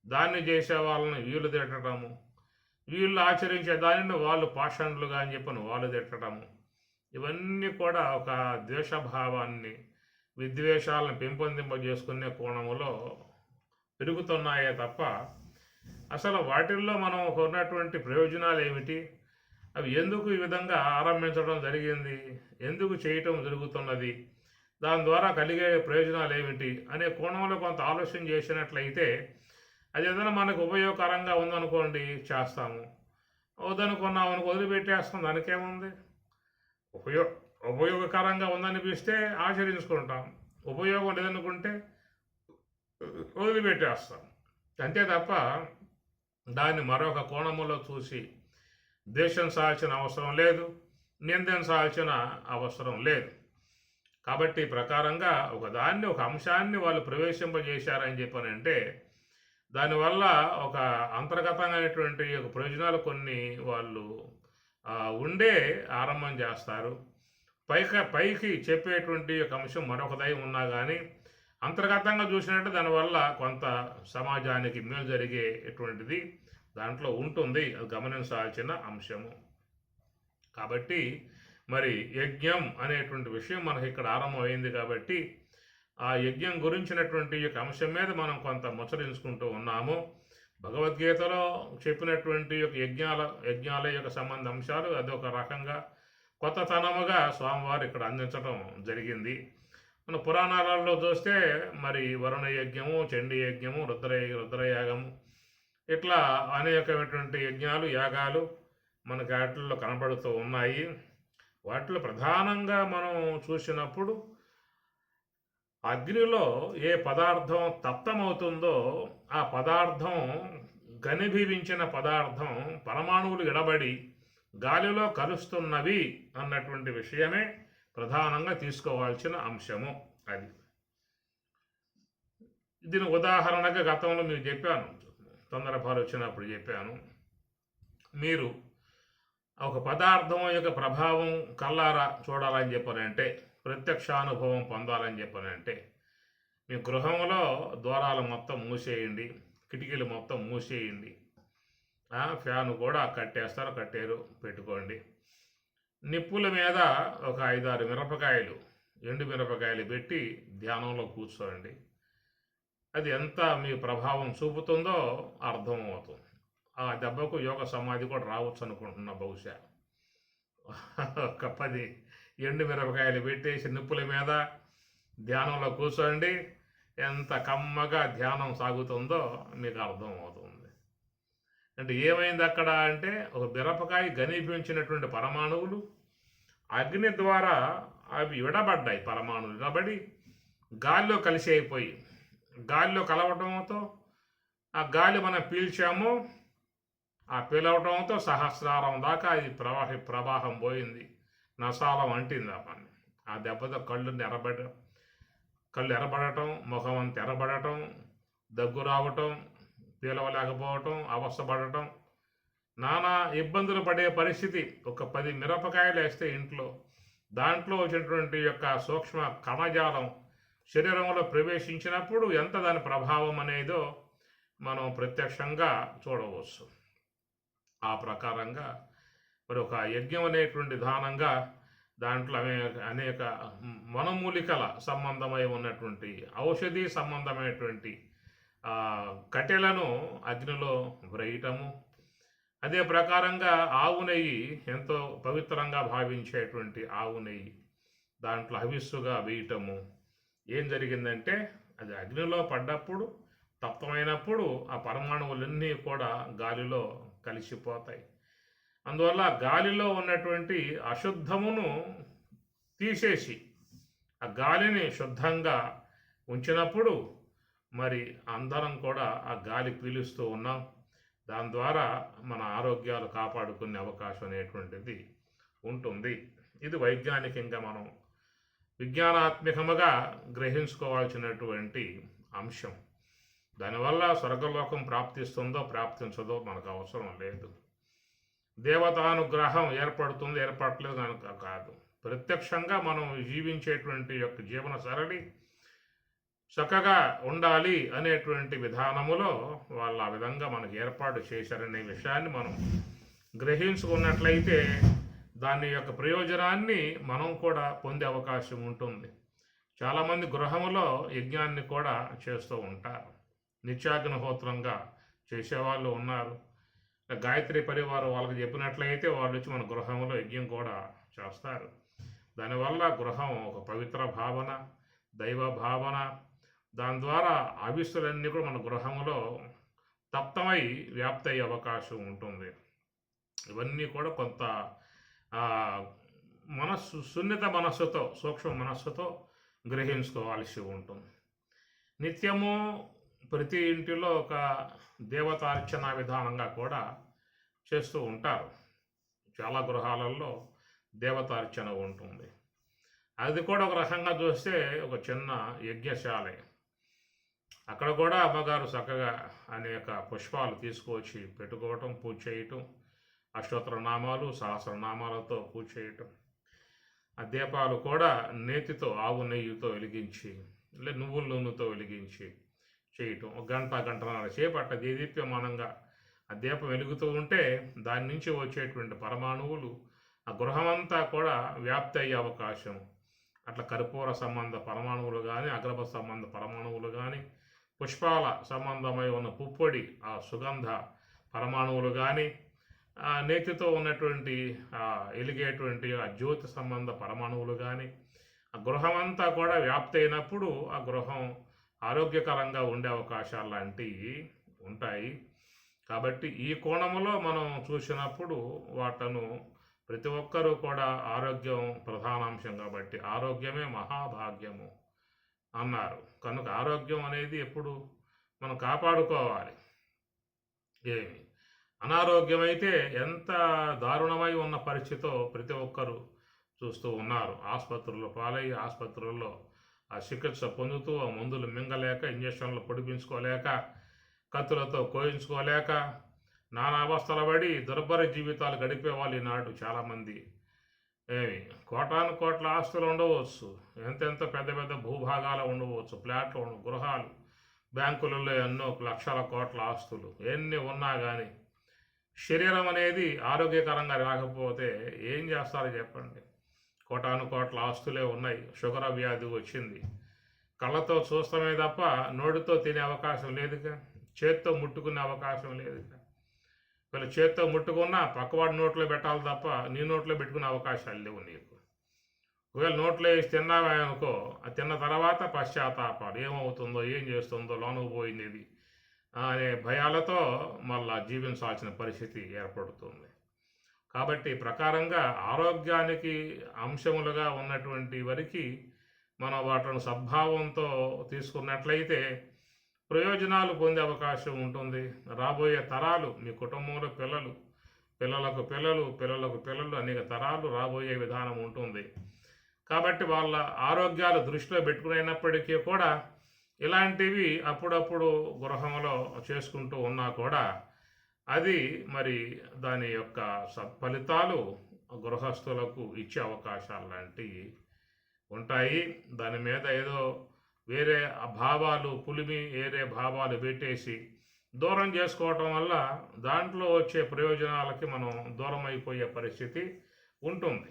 దాన్ని చేసే వాళ్ళని వీళ్ళు తిట్టడము, వీళ్ళు ఆచరించే దానిని వాళ్ళు పాషండ్లుగా అని చెప్పని వాళ్ళు తిట్టడము, ఇవన్నీ కూడా ఒక ద్వేషభావాన్ని, విద్వేషాలను పెంపొందింపజేసుకునే కోణములో పెరుగుతున్నాయే తప్ప అసలు వాటిల్లో మనం ఉన్నటువంటి ప్రయోజనాలు ఏమిటి, అవి ఎందుకు ఈ విధంగా ఆరంభించడం జరిగింది, ఎందుకు చేయటం జరుగుతున్నది, దాని ద్వారా కలిగే ప్రయోజనాలు ఏమిటి అనే కోణంలో కొంత ఆలోచన చేసినట్లయితే అది ఏదైనా మనకు ఉపయోగకరంగా ఉందనుకోండి చేస్తాము, వద్దనుకున్నాం అనుకో వదిలిపెట్టేస్తాం, దానికేముంది. ఉపయోగకరంగా ఉందనిపిస్తే ఆచరించుకుంటాం, ఉపయోగం లేదనుకుంటే వదిలిపెట్టేస్తాం. అంతే తప్ప దాన్ని మరొక కోణములో చూసి ద్వేషించాల్సిన అవసరం లేదు, నిందించాల్సిన అవసరం లేదు. కాబట్టి ప్రకారంగా ఒక అంశాన్ని వాళ్ళు ప్రవేశింపజేశారని చెప్పనంటే దానివల్ల ఒక అంతర్గతమైనటువంటి ఒక ప్రయోజనాలు కొన్ని వాళ్ళు ఉండే ఆరంభం చేస్తారు. పైకి చెప్పేటువంటి ఒక అంశం మరొకదై ఉన్నా కానీ అంతర్గతంగా చూసినట్టు దానివల్ల కొంత సమాజానికి మేలు జరిగేటువంటిది దాంట్లో ఉంటుంది, అది గమనించాల్సిన అంశము. కాబట్టి మరి యజ్ఞం అనేటువంటి విషయం మనకి ఇక్కడ ఆరంభమైంది కాబట్టి ఆ యజ్ఞం గురించినటువంటి యొక్క అంశం మీద మనం కొంత ముచ్చరించుకుంటూ ఉన్నాము. భగవద్గీతలో చెప్పినటువంటి యొక్క యజ్ఞాల యొక్క సంబంధ అంశాలు అదొక రకంగా కొత్తతనముగా స్వామివారు ఇక్కడ అందించడం జరిగింది. మన పురాణాలలో చూస్తే మరి వరుణ యజ్ఞము, చండీ యజ్ఞము, రుద్రయాగము, ఇట్లా అనేకమైనటువంటి యజ్ఞాలు, యాగాలు మనకి వాటిల్లో కనబడుతూ ఉన్నాయి. వాటిలో ప్రధానంగా మనం చూసినప్పుడు అగ్నిలో ఏ పదార్థం తప్తమవుతుందో ఆ పదార్థం ఘనీభవించిన పదార్థం పరమాణువులు ఎడబడి గాలిలో కలుస్తున్నవి అన్నటువంటి విషయమే ప్రధానంగా తీసుకోవాల్సిన అంశము. అది దీని ఉదాహరణగా గతంలో మీకు చెప్పాను, తొందరపాలు వచ్చినప్పుడు చెప్పాను. మీరు ఒక పదార్థం యొక్క ప్రభావం కల్లారా చూడాలని చెప్పనంటే, ప్రత్యక్షానుభవం పొందాలని చెప్పనంటే మీ గృహంలో ద్వారాలు మొత్తం మూసేయండి, కిటికీలు మొత్తం మూసేయండి, ఫ్యాన్ కూడా కట్టారు పెట్టుకోండి. నిప్పుల మీద ఒక 5-6 మిరపకాయలు, ఎండు మిరపకాయలు పెట్టి ధ్యానంలో కూర్చోండి. అది ఎంత మీ ప్రభావం చూపుతుందో అర్థమవుతుంది. ఆ దెబ్బకు యోగ సమాధి కూడా రావచ్చు అనుకుంటున్నా. బహుశా ఒక 10 ఎండు మిరపకాయలు పెట్టేసి నిప్పుల మీద ధ్యానంలో కూర్చోండి, ఎంత కమ్మగా ధ్యానం సాగుతుందో మీకు అర్థమవుతుంది. అంటే ఏమైంది అక్కడ అంటే, ఒక మిరపకాయ ఘనీభవించినటువంటి పరమాణువులు అగ్ని ద్వారా అవి విడబడ్డాయి. పరమాణువులు విడబడి గాలిలో కలిసి అయిపోయి, గాలిలో కలవటంతో ఆ గాలి మనం పీల్చాము, ఆ పీలవటంతో సహస్రారం దాకా అది ప్రవాహం పోయింది, నసాలం అంటింది ఆ పని. ఆ దెబ్బతో కళ్ళు ఎర్రబడటం, ముఖం అంత ఎర్రబడటం, దగ్గు రావటం, పీలవలేకపోవటం, అవస్థపడటం, నానా ఇబ్బందులు పడే పరిస్థితి. ఒక 10 మిరపకాయలు వేస్తే ఇంట్లో దాంట్లో వచ్చినటువంటి యొక్క సూక్ష్మ కణజాలం శరీరంలో ప్రవేశించినప్పుడు ఎంత దాని ప్రభావం అనేదో మనం ప్రత్యక్షంగా చూడవచ్చు. ఆ ప్రకారంగా మరి ఒక యజ్ఞం అనేటువంటి విధానంగా దాంట్లో అనేక వనమూలికల సంబంధమై ఉన్నటువంటి, ఔషధి సంబంధమైనటువంటి కట్టెలను అగ్నిలో వ్రేయటము, అదే ప్రకారంగా ఆవు నెయ్యి, ఎంతో పవిత్రంగా భావించేటువంటి ఆవు నెయ్యి దాంట్లో హవిస్సుగా వేయటము. ఏం జరిగిందంటే అది అగ్నిలో పడ్డప్పుడు, తప్తమైనప్పుడు ఆ పరమాణువులన్నీ కూడా గాలిలో కలిసిపోతాయి. అందువల్ల గాలిలో ఉన్నటువంటి అశుద్ధమును తీసేసి ఆ గాలిని శుద్ధంగా ఉంచినప్పుడు మరి అందరం కూడా ఆ గాలి పీలుస్తూ ఉన్నాం. దాని ద్వారా మన ఆరోగ్యాలు కాపాడుకునే అవకాశం అనేటువంటిది ఉంటుంది. ఇది వైజ్ఞానికంగా మనం విజ్ఞానాత్మకముగా గ్రహించుకోవాల్సినటువంటి అంశం. దానివల్ల స్వర్గలోకం ప్రాప్తిస్తుందో ప్రాప్తించదో మనకు అవసరం లేదు. దేవతానుగ్రహం ఏర్పడుతుంది ఏర్పడలేదు కనుక కాదు. ప్రత్యక్షంగా మనం జీవించేటువంటి యొక్క జీవన సరళి చక్కగా ఉండాలి అనేటువంటి విధానములో వాళ్ళు ఆ విధంగా మనకు ఏర్పాటు చేశారనే విషయాన్ని మనం గ్రహించుకున్నట్లయితే దాని యొక్క ప్రయోజనాన్ని మనం కూడా పొందే అవకాశం ఉంటుంది. చాలామంది గృహములో యజ్ఞాన్ని కూడా చేస్తూ ఉంటారు. నిత్యాగ్నిహోత్రంగా చేసేవాళ్ళు ఉన్నారు. గాయత్రి పరివారం వాళ్ళకి చెప్పినట్లయితే వాళ్ళు వచ్చి మన గృహంలో యజ్ఞం కూడా చేస్తారు. దానివల్ల గృహం ఒక పవిత్ర భావన, దైవ భావన, దాని ద్వారా ఆవిస్తులన్నీ కూడా మన గృహంలో తప్తమై వ్యాప్తి అయ్యే అవకాశం ఉంటుంది. ఇవన్నీ కూడా కొంత సున్నిత మనస్సుతో, సూక్ష్మ మనస్సుతో గ్రహించుకోవాల్సి ఉంటుంది. నిత్యము ప్రతి ఇంటిలో ఒక దేవతార్చన విధానంగా కూడా చేస్తూ ఉంటారు. చాలా గృహాలలో దేవతార్చన ఉంటుంది. అది కూడా ఒక రకంగా చూస్తే ఒక చిన్న యజ్ఞశాలే. అక్కడ కూడా అమ్మగారు చక్కగా అనేక పుష్పాలు తీసుకువచ్చి పెట్టుకోవటం, పూజ చేయటం, అష్టోత్తర నామాలు, సహస్రనామాలతో పూజ చేయటం, ఆ దీపాలు కూడా నేతితో, ఆవు నెయ్యితో వెలిగించి, లేదా నువ్వుల నూనెతో వెలిగించి చేయటం. ఒక గంటన్నర సేపు అట్లా దేదీప్యమానంగా ఆ దీపం వెలుగుతూ ఉంటే దాని నుంచి వచ్చేటువంటి పరమాణువులు ఆ గృహమంతా కూడా వ్యాప్తి అయ్యే అవకాశం. అట్లా కర్పూర సంబంధ పరమాణువులు కానీ, అగ్రబ సంబంధ పరమాణువులు కానీ, పుష్పాల సంబంధమై ఉన్న పుప్పొడి ఆ సుగంధ పరమాణువులు కానీ, నేతితో ఉన్నటువంటి వెలిగేటువంటి ఆ జ్యోతి సంబంధ పరమాణువులు కానీ, ఆ గృహమంతా కూడా వ్యాప్తి అయినప్పుడు ఆ గృహం ఆరోగ్యకరంగా ఉండే అవకాశాలు లాంటివి ఉంటాయి. కాబట్టి ఈ కోణములో మనం చూసినప్పుడు వాటను ప్రతి ఒక్కరూ కూడా ఆరోగ్యం ప్రధానాంశం కాబట్టి ఆరోగ్యమే మహాభాగ్యము అన్నారు. కనుక ఆరోగ్యం అనేది ఎప్పుడు మనం కాపాడుకోవాలి. ఏమి అనారోగ్యమైతే ఎంత దారుణమై ఉన్న పరిస్థితితో ప్రతి ఒక్కరూ చూస్తూ ఉన్నారు. ఆసుపత్రుల్లో పాలై ఆసుపత్రుల్లో ఆ చికిత్స పొందుతూ ఆ మందులు మింగలేక, ఇంజక్షన్లు పొడిపించుకోలేక, కత్తులతో కోయించుకోలేక నానా అవస్థల పడి దుర్భర జీవితాలు గడిపేవాళ్ళు ఈనాడు చాలామంది. కోటాను కోట్ల ఆస్తులు ఉండవచ్చు, ఎంతెంత పెద్ద పెద్ద భూభాగాలు ఉండవచ్చు, ఫ్లాట్లు గృహాలు, బ్యాంకులలో ఎన్నో లక్షల కోట్ల ఆస్తులు ఎన్ని ఉన్నా కానీ శరీరం అనేది ఆరోగ్యకరంగా రాకపోతే ఏం చేస్తారో చెప్పండి. కోటాను కోట్ల ఆస్తులే ఉన్నాయి, షుగర్ వ్యాధి వచ్చింది, కళ్ళతో చూస్తామే తప్ప నోటితో తినే అవకాశం లేదుగా, చేత్తో ముట్టుకునే అవకాశం లేదుగా. వీళ్ళు చేత్తో ముట్టుకున్నా పక్కవాడి నోట్లో పెట్టాలి తప్ప నీ నోట్లో పెట్టుకునే అవకాశాలు లేవు నీకు. ఒకవేళ నోట్లో వేసి తిన్నావా అనుకో, అది తిన్న తర్వాత పశ్చాత్తాపాలు, ఏమవుతుందో, ఏం చేస్తుందో, లోనకు పోయింది ఇది అనే భయాలతో మళ్ళా జీవించాల్సిన పరిస్థితి ఏర్పడుతుంది. కాబట్టి ప్రకారంగా ఆరోగ్యానికి అంశములుగా ఉన్నటువంటి వరకు మనం వాటిని సద్భావంతో తీసుకున్నట్లయితే ప్రయోజనాలు పొందే అవకాశం ఉంటుంది. రాబోయే తరాలు, మీ కుటుంబంలో పిల్లలు, పిల్లలకు పిల్లలు, పిల్లలకు పిల్లలు, అనేక తరాలు రాబోయే విధానం ఉంటుంది. కాబట్టి వాళ్ళ ఆరోగ్యాలు దృష్టిలో పెట్టుకునేటప్పటికీ కూడా ఇలాంటివి అప్పుడప్పుడు గృహంలో చేసుకుంటూ ఉన్నా కూడా అది మరి దాని యొక్క సత్ఫలితాలు గృహస్థులకు ఇచ్చే అవకాశాలు లాంటివి ఉంటాయి. దాని మీద ఏదో వేరే భావాలు పులిమి వేరే భావాలు పెట్టేసి దూరం చేసుకోవటం వల్ల దాంట్లో వచ్చే ప్రయోజనాలకి మనం దూరం అయిపోయే పరిస్థితి ఉంటుంది.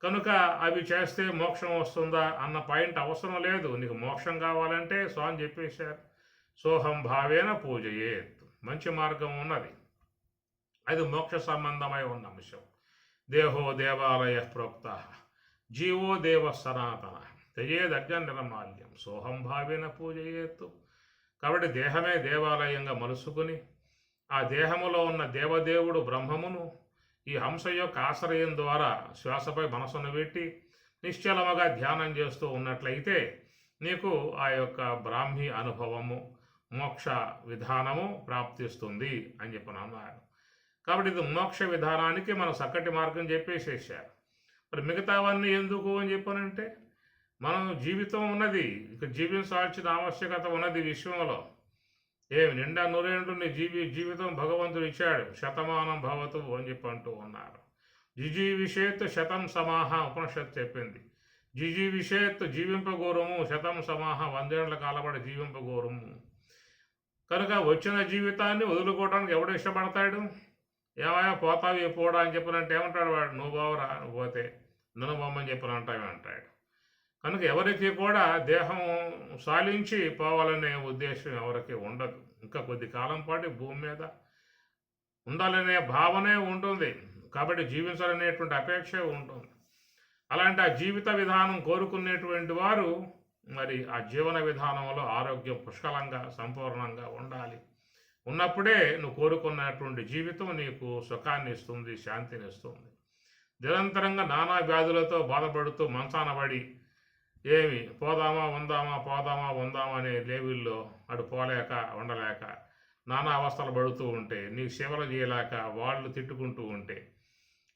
కనుక అవి చేస్తే మోక్షం వస్తుందా అన్న పాయింట్ అవసరం లేదు. నీకు మోక్షం కావాలంటే స్వామి చెప్పేశారు, సోహం భావేన పూజయేత్. మంచి మార్గం ఉన్నది, అది మోక్ష సంబంధమై ఉన్న అంశం. దేహో దేవాలయ ప్రోక్త జీవో దేవ సనాతన తెజేదజ్ఞ నిర్మాల్యం సోహం భావేన పూజయేత్తు. కాబట్టి దేహమే దేవాలయంగా మలుసుకుని ఆ దేహములో ఉన్న దేవదేవుడు బ్రహ్మమును ఈ హంస యొక్క ఆశ్రయం ద్వారా శ్వాసపై మనసును పెట్టి నిశ్చలముగా ధ్యానం చేస్తూ ఉన్నట్లయితే నీకు ఆ యొక్క బ్రాహ్మీ అనుభవము, మోక్ష విధానము ప్రాప్తిస్తుంది అని చెప్పిన అన్నారు. కాబట్టి ఇది మోక్ష విధానానికి మనం చక్కటి మార్గం చెప్పేసేసారు. మరి మిగతావన్నీ ఎందుకు అని చెప్పానంటే మనం జీవితం ఉన్నది, ఇక జీవించాల్సిన ఆవశ్యకత ఉన్నది విశ్వంలో. నిండా నూరేండ్లు నీ జీవితం భగవంతుడు ఇచ్చాడు, శతమానం భవతు అని చెప్పి అంటూ ఉన్నారు. జిజీవిషేత్ శతం సమాహ ఉపనిషత్తు చెప్పింది. జిజీవిషేత్ జీవింపగోరము, శతం సమాహ 100 ఏళ్ల కాలబడి జీవింపగోరము. కనుక వచ్చిన జీవితాన్ని వదులుకోవడానికి ఎవడు ఇష్టపడతాడు? ఏమయ్యా పోతావి పోడా అని చెప్పినంటే ఏమంటాడు వాడు? నువ్వు బావరా, నువ్వు పోతే నన్ను బొమ్మని చెప్పినంటావే అంటాడు. కనుక ఎవరికి కూడా దేహం సాలించి పోవాలనే ఉద్దేశం ఎవరికి ఉండదు. ఇంకా కొద్ది కాలం పాటు భూమి మీద ఉండాలనే భావనే ఉంటుంది. కాబట్టి జీవించాలనేటువంటి అపేక్ష ఉంటుంది. అలాంటి ఆ జీవిత విధానం కోరుకునేటువంటి వారు మరి ఆ జీవన విధానంలో ఆరోగ్యం పుష్కలంగా సంపూర్ణంగా ఉండాలి. ఉన్నప్పుడే నువ్వు కోరుకున్నటువంటి జీవితం నీకు సుఖాన్ని ఇస్తుంది, శాంతిని ఇస్తుంది. నిరంతరంగా నానా వ్యాధులతో బాధపడుతూ మంచాన పడి ఏమి పోదామా ఉందామా అనే లేవిల్లో అటు పోలేక ఉండలేక నానా అవస్థలు పడుతూ ఉంటే, నీకు సేవలు చేయలేక వాళ్ళు తిట్టుకుంటూ ఉంటే,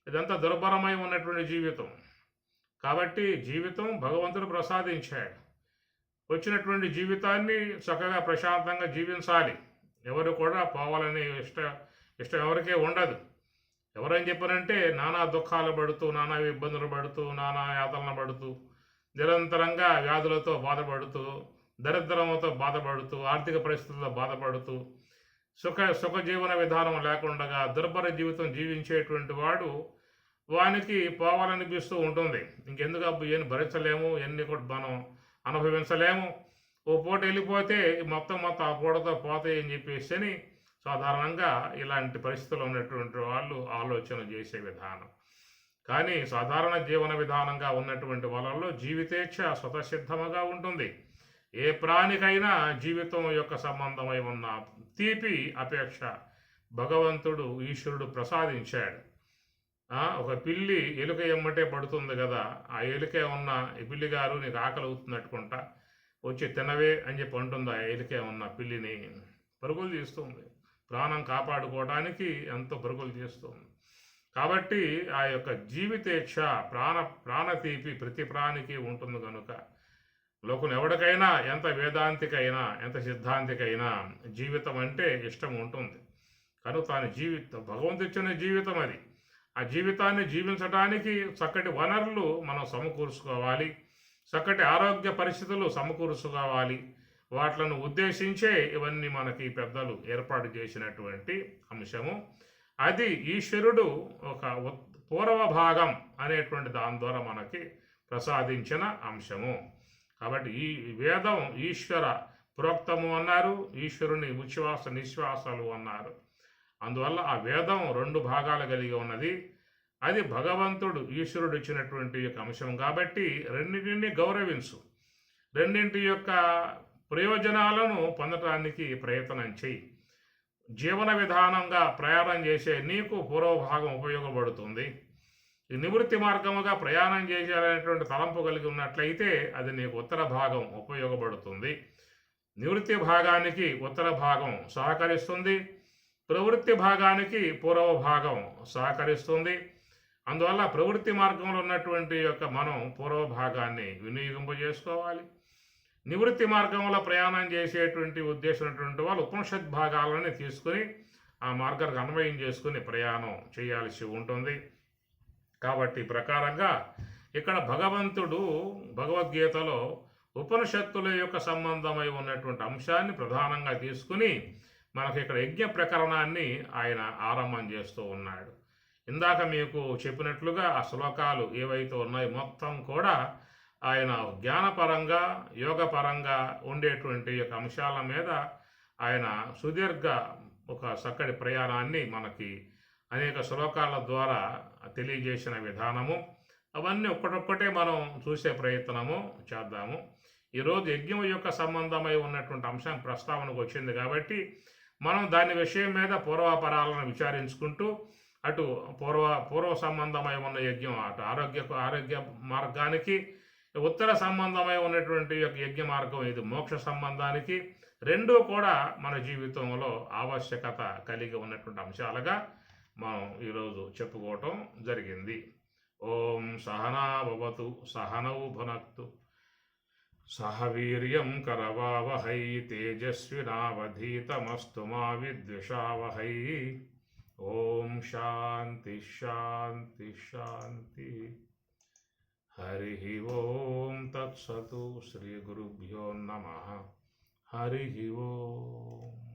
ఇదంతా దుర్భరమై ఉన్నటువంటి జీవితం. కాబట్టి జీవితం భగవంతుడు ప్రసాదించాడు. వచ్చినటువంటి జీవితాన్ని చక్కగా ప్రశాంతంగా జీవించాలి. ఎవరు కూడా పోవాలని ఇష్టం ఎవరికే ఉండదు. ఎవరని చెప్పారంటే నానా దుఃఖాలు పడుతూ, నానా ఇబ్బందులు పడుతూ, నానా యాతనలు పడుతూ, నిరంతరంగా వ్యాధులతో బాధపడుతూ, దరిద్రముతో బాధపడుతూ, ఆర్థిక పరిస్థితుల్లో బాధపడుతూ, సుఖ జీవన విధానం లేకుండా దుర్భర జీవితం జీవించేటువంటి వాడు వానికి పోవాలనిపిస్తూ ఉంటుంది. ఇంకెందుకు అబ్బు ఎన్ని భరించలేము, ఎన్ని కూడా మనం అనుభవించలేము, ఓ పూట వెళ్ళిపోతే మొత్తం ఆ పూటతో పోతాయి అని చెప్పేసి అని సాధారణంగా ఇలాంటి పరిస్థితుల్లో ఉన్నటువంటి వాళ్ళు ఆలోచన చేసే విధానం. కానీ సాధారణ జీవన విధానంగా ఉన్నటువంటి వాళ్ళల్లో జీవితేచ్ఛ స్వతసిద్ధముగా ఉంటుంది. ఏ ప్రాణికైనా జీవితం యొక్క సంబంధమై ఉన్న తీపి అపేక్ష భగవంతుడు ఈశ్వరుడు ప్రసాదించాడు. ఒక పిల్లి ఎలుక ఎమ్మటే పడుతుంది కదా, ఆ ఎలుకే ఉన్న ఈ పిల్లి గారు నీకు ఆకలి అవుతున్నట్టుకుంటా వచ్చి తినవే అని చెప్పి అంటుంది. ఆ ఎలుకే ఉన్న పిల్లిని పరుగులు తీస్తుంది, ప్రాణం కాపాడుకోవడానికి ఎంతో పరుగులు చేస్తుంది. కాబట్టి ఆ యొక్క జీవితేచ్ఛ ప్రాణతీపి ప్రతి ప్రాణికి ఉంటుంది. కనుక లోకం ఎవరికైనా ఎంత వేదాంతికైనా ఎంత సిద్ధాంతికైనా జీవితం అంటే ఇష్టం ఉంటుంది. కనుక తాను భగవంతుడు ఇచ్చిన జీవితం అది. ఆ జీవితాన్ని జీవించడానికి చక్కటి వనరులు మనం సమకూర్చుకోవాలి, చక్కటి ఆరోగ్య పరిస్థితులు సమకూర్చుకోవాలి. వాటిలను ఉద్దేశించే ఇవన్నీ మనకి పెద్దలు ఏర్పాటు చేసినటువంటి అంశము. అది ఈశ్వరుడు ఒక పూర్వ భాగం అనేటువంటి దాని ద్వారా మనకి ప్రసాదించిన అంశము. కాబట్టి ఈ వేదం ఈశ్వర ప్రోక్తము అన్నారు, ఈశ్వరుని ఉచ్ఛ్వాస నిశ్వాసాలు అన్నారు. అందువల్ల ఆ వేదం 2 భాగాలు కలిగి ఉన్నది. అది భగవంతుడు ఈశ్వరుడు ఇచ్చినటువంటి యొక్క అంశం. కాబట్టి రెండింటిని గౌరవించు, రెండింటి యొక్క ప్రయోజనాలను పొందటానికి ప్రయత్నం చేయి. జీవన విధానంగా ప్రయాణం చేసే నీకు పూర్వభాగం ఉపయోగపడుతుంది. ఈ నివృత్తి మార్గముగా ప్రయాణం చేసేటువంటి తలంపు కలిగి ఉన్నట్లయితే అది నీకు ఉత్తర భాగం ఉపయోగపడుతుంది. నివృత్తి భాగానికి ఉత్తర భాగం సహకరిస్తుంది, ప్రవృత్తి భాగానికి పూర్వ భాగం సహకరిస్తుంది. అందువల్ల ప్రవృత్తి మార్గంలో ఉన్నటువంటి యొక్క మనం పూర్వ భాగాన్ని వినియోగింపజేసుకోవాలి. నివృత్తి మార్గంలో ప్రయాణం చేసేటువంటి ఉద్దేశమైనటువంటి వాళ్ళు ఉపనిషత్ భాగాలని తీసుకుని ఆ మార్గానికి అన్వయం చేసుకుని ప్రయాణం చేయాల్సి ఉంటుంది. కాబట్టి ప్రకారంగా ఇక్కడ భగవంతుడు భగవద్గీతలో ఉపనిషత్తుల యొక్క సంబంధమై ఉన్నటువంటి అంశాన్ని ప్రధానంగా తీసుకుని మనకి ఇక్కడ యజ్ఞ ప్రకరణాన్ని ఆయన ఆరంభం చేస్తూ ఉన్నాడు. ఇందాక మీకు చెప్పినట్లుగా ఆ శ్లోకాలు ఏవైతే ఉన్నాయో మొత్తం కూడా ఆయన జ్ఞానపరంగా యోగపరంగా ఉండేటువంటి యొక్క అంశాల మీద ఆయన సుదీర్ఘ ఒక చక్కటి ప్రయాణాన్ని మనకి అనేక శ్లోకాల ద్వారా తెలియజేసిన విధానము. అవన్నీ ఒక్కటొక్కటే మనం చూసే ప్రయత్నము చేద్దాము. ఈరోజు యజ్ఞం యొక్క సంబంధమై ఉన్నటువంటి అంశం ప్రస్తావనకు వచ్చింది కాబట్టి మనం దాని విషయం మీద పూర్వాపరాలను విచారించుకుంటూ అటు పూర్వ సంబంధమై ఉన్న యజ్ఞం అటు ఆరోగ్య మార్గానికి, ఉత్తర సంబంధమై ఉన్నటువంటి యజ్ఞ మార్గం ఇది మోక్ష సంబంధానికి, రెండూ కూడా మన జీవితంలో ఆవశ్యకత కలిగి ఉన్నటువంటి అంశాలుగా మనం ఈరోజు చెప్పుకోవటం జరిగింది. ఓం సహనా భవతు సహనౌ భునక్తు సహ వీర్యం కరవావహై తేజస్వినావధీతమస్తు మా విద్విషావహై. ఓం శాంతి శాంతి శాంతి. హరి ఓం తత్సతు. శ్రీ గురుభ్యో నమః. హరి ఓం.